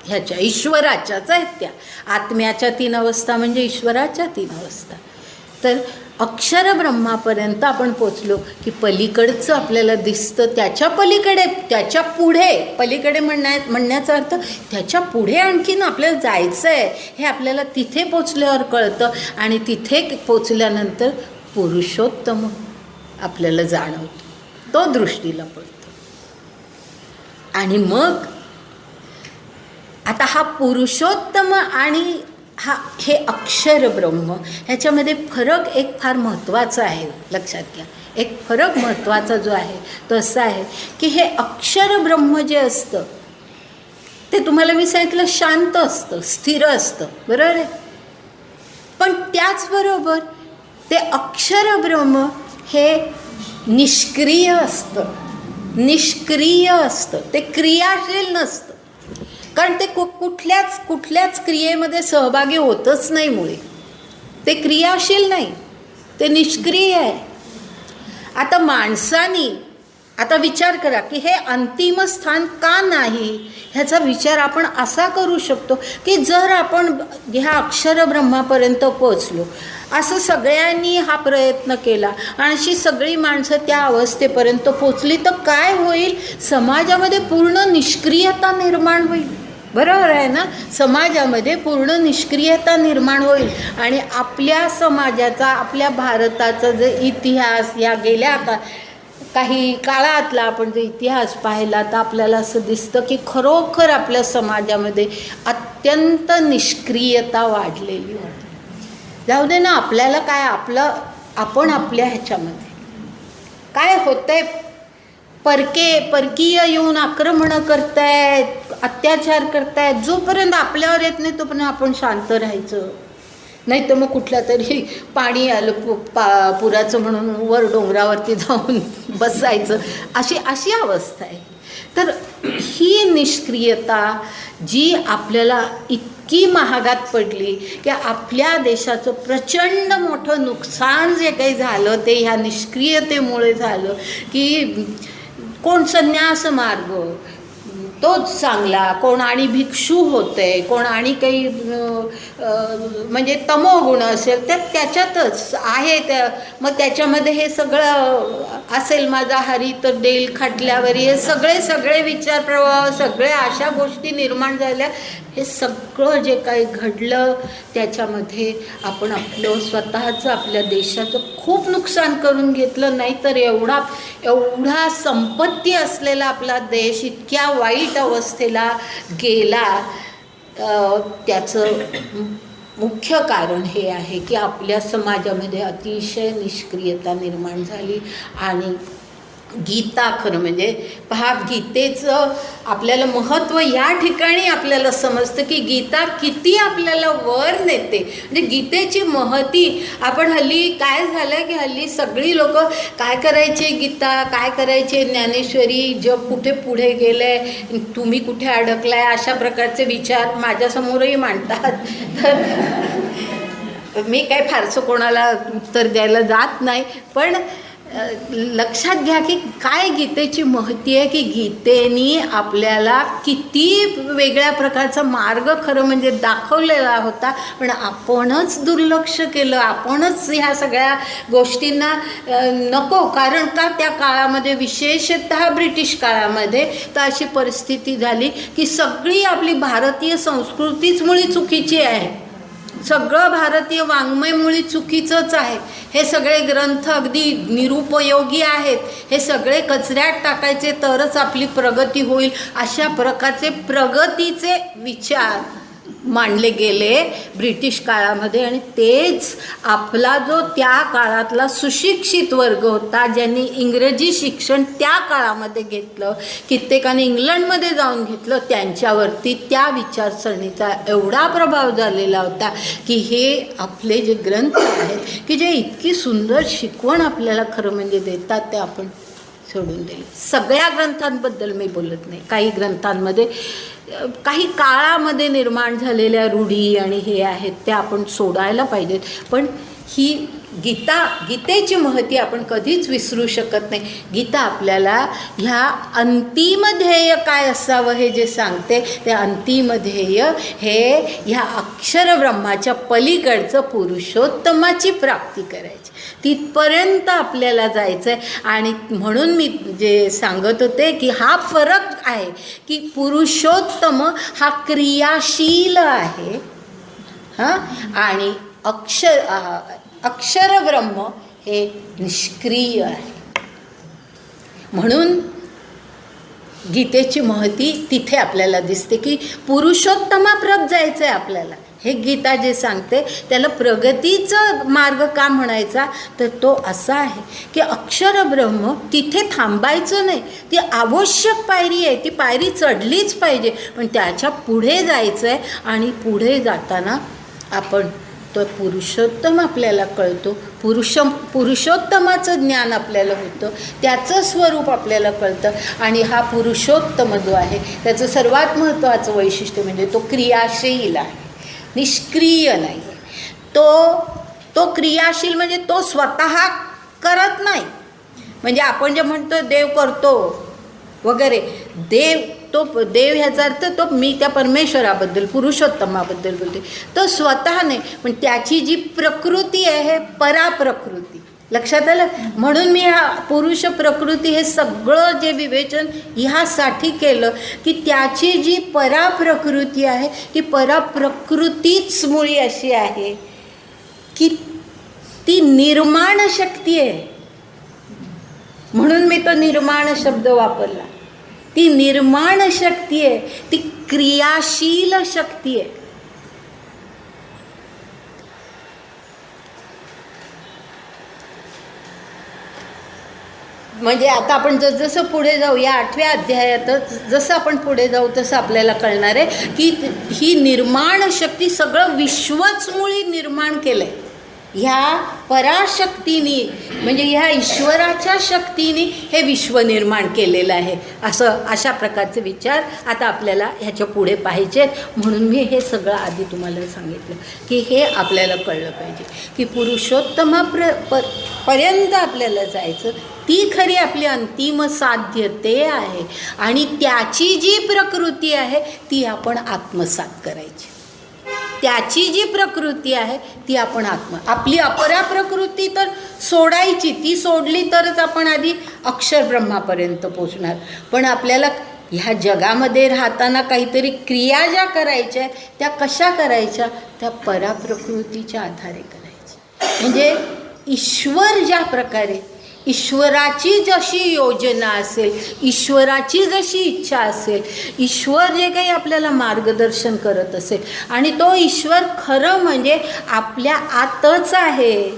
ह्याच्या ईश्वराच्याच आहेत. त्या आत्म्याच्या 3 अवस्था म्हणजे ईश्वराच्या 3 अवस्था. तर अक्षरब्रह्मापर्यंत आपण पोचलो की पलीकडचं आपल्याला दिसतं. त्याच्या पलीकडे, त्याच्या पुढे, पलीकडे म्हणण्याचा अर्थ त्याच्या पुढे आणखीन आपल्याला जायचं आहे हे आपल्याला तिथे पोचल्यावर कळतं. आणि तिथे पोचल्यानंतर पुरुषोत्तम आपल्याला जाणवतो, तो दृष्टीला पडतो. आणि मग आता हा पुरुषोत्तम आणि हे अक्षर ब्रह्म ह्याच्यामध्ये फरक एक फार महत्त्वाचा आहे, लक्षात घ्या. एक फरक महत्त्वाचा जो आहे तो असा आहे की हे अक्षर ब्रह्म जे असतं ते तुम्हाला मी सांगितलं शांत असतं, स्थिर असतं. बरोबर आहे. पण त्याचबरोबर ते अक्षर ब्रह्म हे निष्क्रिय असतं, निष्क्रिय असतं. ते क्रियाशील नसतं, कारण ते कुठल्याच क्रियेमध्ये सहभागी होतच नाही. मुळे ते क्रियाशील नाही, ते निष्क्रिय आहे. आता माणसानी आता विचार करा की हे अंतिम स्थान का नाही ह्याचा विचार आपण असा करू शकतो की जर आपण ह्या अक्षरब्रह्मापर्यंत पोचलो, असं सगळ्यांनी हा प्रयत्न केला आणि अशी सगळी माणसं त्या अवस्थेपर्यंत पोचली तर काय होईल? समाजामध्ये पूर्ण निष्क्रियता निर्माण होईल. बरोबर आहे ना. समाजामध्ये पूर्ण निष्क्रियता निर्माण होईल. आणि आपल्या समाजाचा, आपल्या भारताचा जो इतिहास या गेल्या काही काळातला आपण जर इतिहास पाहिला तर आपल्याला असं दिसतं की खरोखर आपल्या समाजामध्ये अत्यंत निष्क्रियता वाढलेली होती. जाऊ दे ना, आपल्याला काय, आपण आपल्या ह्याच्यामध्ये काय होतंय, परकीय येऊन आक्रमणं करतायत, अत्याचार करतायत. जोपर्यंत आपल्यावर येत नाही तोपर्यंत आपण शांत राहायचं. नाही तर मग कुठल्या तरी पाणी आलं पुराचं म्हणून वर डोंगरावरती जाऊन बसायचं, अशी अवस्था आहे. तर ही निष्क्रियता जी आपल्याला इतकी महागात पडली की आपल्या देशाचं प्रचंड मोठं नुकसान जे काही झालं ते ह्या निष्क्रियतेमुळे झालं. की कोण संन्यास मार्ग तोच चांगला, कोण आणि भिक्षू होते, कोण आणि काही म्हणजे तमोगुण असेल तर त्याच्यातच आहे. मग त्याच्यामध्ये हे सगळं असेल माझा हरी तर देईल खाटल्यावर, हे सगळे विचार प्रवाह, सगळ्या अशा गोष्टी निर्माण झाल्या. हे सगळं जे काही घडलं त्याच्यामध्ये आपण आपलं स्वतःचं, आपल्या देशाचं खूप नुकसान करून घेतलं. नाही तर एवढा संपत्ती असलेला आपला देश इतक्या वाईट अवस्थेला गेला. त्याचं मुख्य कारण हे आहे की आपल्या समाजामध्ये अतिशय निष्क्रियता निर्माण झाली. आणि गीता खरं म्हणजे पहा, गीतेचं आपल्याला महत्त्व या ठिकाणी आपल्याला समजतं की गीता किती आपल्याला वर नेते. म्हणजे गीतेची महती आपण हल्ली काय झालं की हल्ली सगळी लोक काय करायचे, गीता काय करायचे, ज्ञानेश्वरी, जग कुठे पुढे गेलंय, तुम्ही कुठे अडकलाय, अशा प्रकारचे विचार माझ्यासमोरही मांडतात. तर मी काय फारसं कोणाला उत्तर द्यायला जात नाही. पण लक्षात घ्या की काय गीतेची महती आहे की गीतेनी आपल्याला किती वेगळ्या प्रकारचा मार्ग खरं म्हणजे दाखवलेला होता. पण आपणच दुर्लक्ष केलं, आपणच ह्या सगळ्या गोष्टींना नको. कारण का त्या काळामध्ये, विशेषतः ब्रिटिश काळामध्ये तर अशी परिस्थिती झाली की सगळी आपली भारतीय संस्कृतीच मुळी चुकीची आहे. सगळं भारतीय वाङ्मय मुळी चुकीचंच आहे. हे सगळे ग्रंथ अगदी निरुपयोगी आहेत. हे सगळे कचऱ्यात टाकायचे तरच आपली प्रगती होईल, अशा प्रकारचे प्रगतीचे विचार मांडले गेले ब्रिटिश काळामध्ये. आणि तेच आपला जो त्या काळातला सुशिक्षित वर्ग होता, ज्यांनी इंग्रजी शिक्षण त्या काळामध्ये घेतलं, कित्येकाने इंग्लंडमध्ये जाऊन घेतलं, त्यांच्यावरती त्या विचारसरणीचा एवढा प्रभाव झालेला होता की हे आपले जे ग्रंथ आहेत की जे इतकी सुंदर शिकवण आपल्याला खरं म्हणजे देतात, ते आपण सोडून दिले. सगळ्या ग्रंथांबद्दल मी बोलत नाही. काही ग्रंथांमध्ये काही काळामध्ये निर्माण झालेल्या रूढी आणि हे आहेत ते आपण सोडायला पाहिजेत. पण ही गीतेची महती आपण कधीच विसरू शकत नाही. गीता आपल्याला ह्या अंतिम ध्येय काय असावं हे जे सांगते, ते अंतिम ध्येय हे ह्या अक्षर ब्रह्माच्या पलीकडचं पुरुषोत्तमाची प्राप्ती करायची, तिथपर्यंत आपल्याला जायचं आहे. आणि म्हणून मी जे सांगत होते की हा फरक आहे की पुरुषोत्तम हा क्रियाशील आहे आणि अक्षर ब्रह्म हे निष्क्रिय आहे. म्हणून गीतेची महती तिथे आपल्याला दिसते की पुरुषोत्तमाप्रत जायचं आहे आपल्याला. हे गीता जे सांगते त्याला प्रगतीचा मार्ग का म्हणायचा, तर तो असा आहे की अक्षर ब्रह्म तिथे थांबायचं नाही. ती आवश्यक पायरी आहे, ती पायरी चढलीच पाहिजे, पण त्याच्या पुढे जायचं आहे. आणि पुढे जाताना आपण तो पुरुषोत्तम आपल्याला कळतो, पुरुषोत्तमाचं ज्ञान आपल्याला होतं, त्याचं स्वरूप आपल्याला कळतं. आणि हा पुरुषोत्तम जो आहे त्याचं सर्वात महत्त्वाचं वैशिष्ट्य म्हणजे तो क्रियाशील आहे, निष्क्रिय नाही. तो क्रियाशील म्हणजे तो स्वतः करत नाही. म्हणजे आपण जे म्हणतो देव करतो वगैरे, देव ह्याचा अर्थ तो मी त्या परमेश्वराबद्दल पुरुषोत्तमाबद्दल बोलते. तो स्वतः नाही, पण त्याची जी प्रकृती आहे पराप्रकृती. लक्षात आलं? म्हणून मी हा पुरुष प्रकृती हे सगळं जे विवेचन ह्यासाठी केलं की त्याची जी पराप्रकृती आहे ती पराप्रकृतीच मुळी अशी आहे की ती निर्माण शक्ती आहे. म्हणून मी तो निर्माण शब्द वापरला. ती निर्माण शक्ती आहे, ती क्रियाशील शक्ती आहे. म्हणजे आता आपण जसं पुढे जाऊ या 8व्या अध्यायातच जसं आपण पुढे जाऊ तसं आपल्याला कळणार आहे की ही निर्माण शक्ती सगळं विश्वच मुळी निर्माण केलं आहे. ह्या पराशक्तीने म्हणजे ह्या ईश्वराच्या शक्तीने हे विश्व निर्माण केलेलं आहे. अशा प्रकारचे विचार आता आपल्याला ह्याच्या पुढे पाहिजेत. म्हणून मी हे सगळं आधी तुम्हाला सांगितलं की हे आपल्याला कळलं पाहिजे की पुरुषोत्तमापर्यंत आपल्याला जायचं, ती खरी आपली अंतिम साध्यते आहे. आणि त्याची जी प्रकृती आहे ती आपण आत्मसात करायची. त्याची जी प्रकृती आहे ती आपण आपली अपरा प्रकृती तर सोडायची. ती सोडली तरच आपण आधी अक्षर ब्रह्मापर्यंत पोचणार. पण आपल्याला ह्या जगामध्ये राहताना काहीतरी क्रिया ज्या करायच्या त्या कशा करायच्या, त्या पराप्रकृतीच्या आधारे करायच्या. म्हणजे ईश्वर ज्या प्रकारे, ईश्वराची जशी योजना असेल, ईश्वराची जशी इच्छा असेल, ईश्वर जे काही आपल्याला मार्गदर्शन करत असेल आणि तो ईश्वर खरं म्हणजे आपल्या आतच आहे.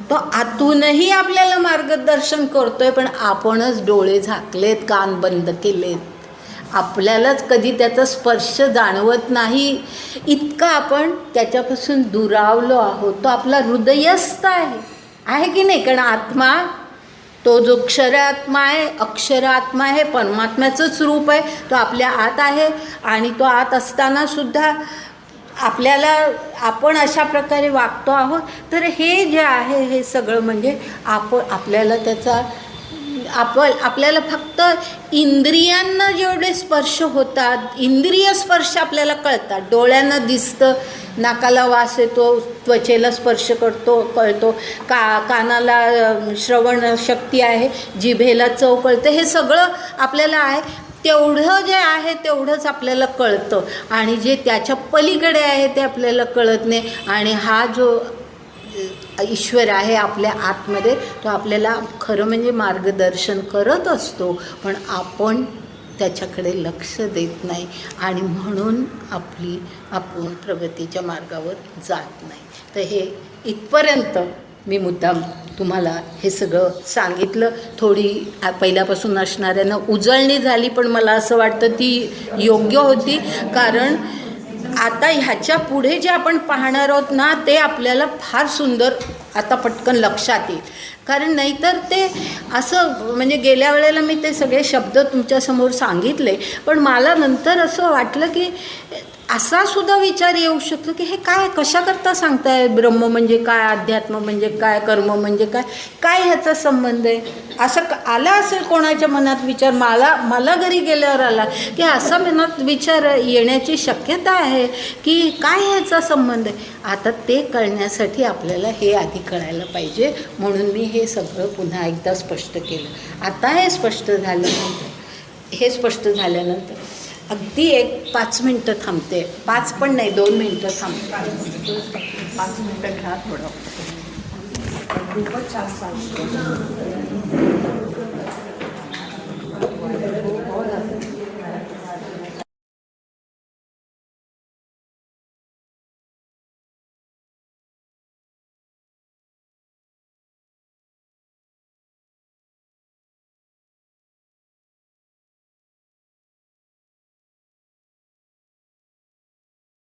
तो आतूनही आपल्याला मार्गदर्शन करतोय, पण आपणच डोळे झाकलेत, कान बंद केलेत. आपल्यालाच कधी त्याचा स्पर्श जाणवत नाही, इतका आपण त्याच्यापासून दुरावलो आहोत. तो आपला हृदयस्थ आहे की नाही? कारण आत्मा तो जो क्षरात्मा आहे, अक्षरात्मा आहे, परमात्म्याचंच रूप आहे. तो आपल्या आत आहे आणि तो आत असतानासुद्धा आपण अशा प्रकारे वागतो आहोत. तर हे जे आहे हे सगळं म्हणजे आपल्याला त्याचा आपल्याला फक्त इंद्रियांना जेवढे स्पर्श होतात, इंद्रिय स्पर्श आपल्याला कळतात, डोळ्यांना दिसतं, नाकाला वास येतो, त्वचेला स्पर्श कळतो, कानाला श्रवण शक्ती आहे, जिभेला चव कळते, हे सगळं आपल्याला आहे. तेवढं जे आहे तेवढंच आपल्याला कळतं आणि जे त्याच्या पलीकडे आहे ते आपल्याला कळत नाही. आणि हा जो ईश्वर आहे आपल्या आतमध्ये तो आपल्याला खरं म्हणजे मार्गदर्शन करत असतो, पण आपण त्याच्याकडे लक्ष देत नाही आणि म्हणून आपण प्रगतीच्या मार्गावर जात नाही. तर हे इथपर्यंत मी मुद्दाम तुम्हाला हे सगळं सांगितलं. थोडी पहिल्यापासून असणाऱ्यांना उजळणी झाली, पण मला असं वाटतं ती योग्य होती, कारण आता ह्याच्या पुढे जे आपण पाहणार आहोत ना ते आपल्याला फार सुंदर आता पटकन लक्षात येईल. कारण नाहीतर ते असं म्हणजे गेल्या वेळेला मी ते सगळे शब्द तुमच्यासमोर सांगितले, पण मला नंतर असं वाटलं की असा सुद्धा विचार येऊ शकतो की हे काय कशाकरता सांगताय, ब्रह्म म्हणजे काय, अध्यात्म म्हणजे काय, कर्म म्हणजे काय, काय ह्याचा संबंध आहे, असं आला असेल कोणाच्या मनात विचार. मला घरी गेल्यावर आला की असा मनात विचार येण्याची शक्यता आहे की काय ह्याचा संबंध आहे. आता ते कळण्यासाठी आपल्याला हे आधी कळायला पाहिजे, म्हणून मी हे सगळं पुन्हा एकदा स्पष्ट केलं. आता हे स्पष्ट झाल्यानंतर अगदी 5 मिनटं थांबते. 5 पण नाही, 2 मिनटं थांबते. 5 मिनटं घ्या थोडं. खूपच छान सांगतो.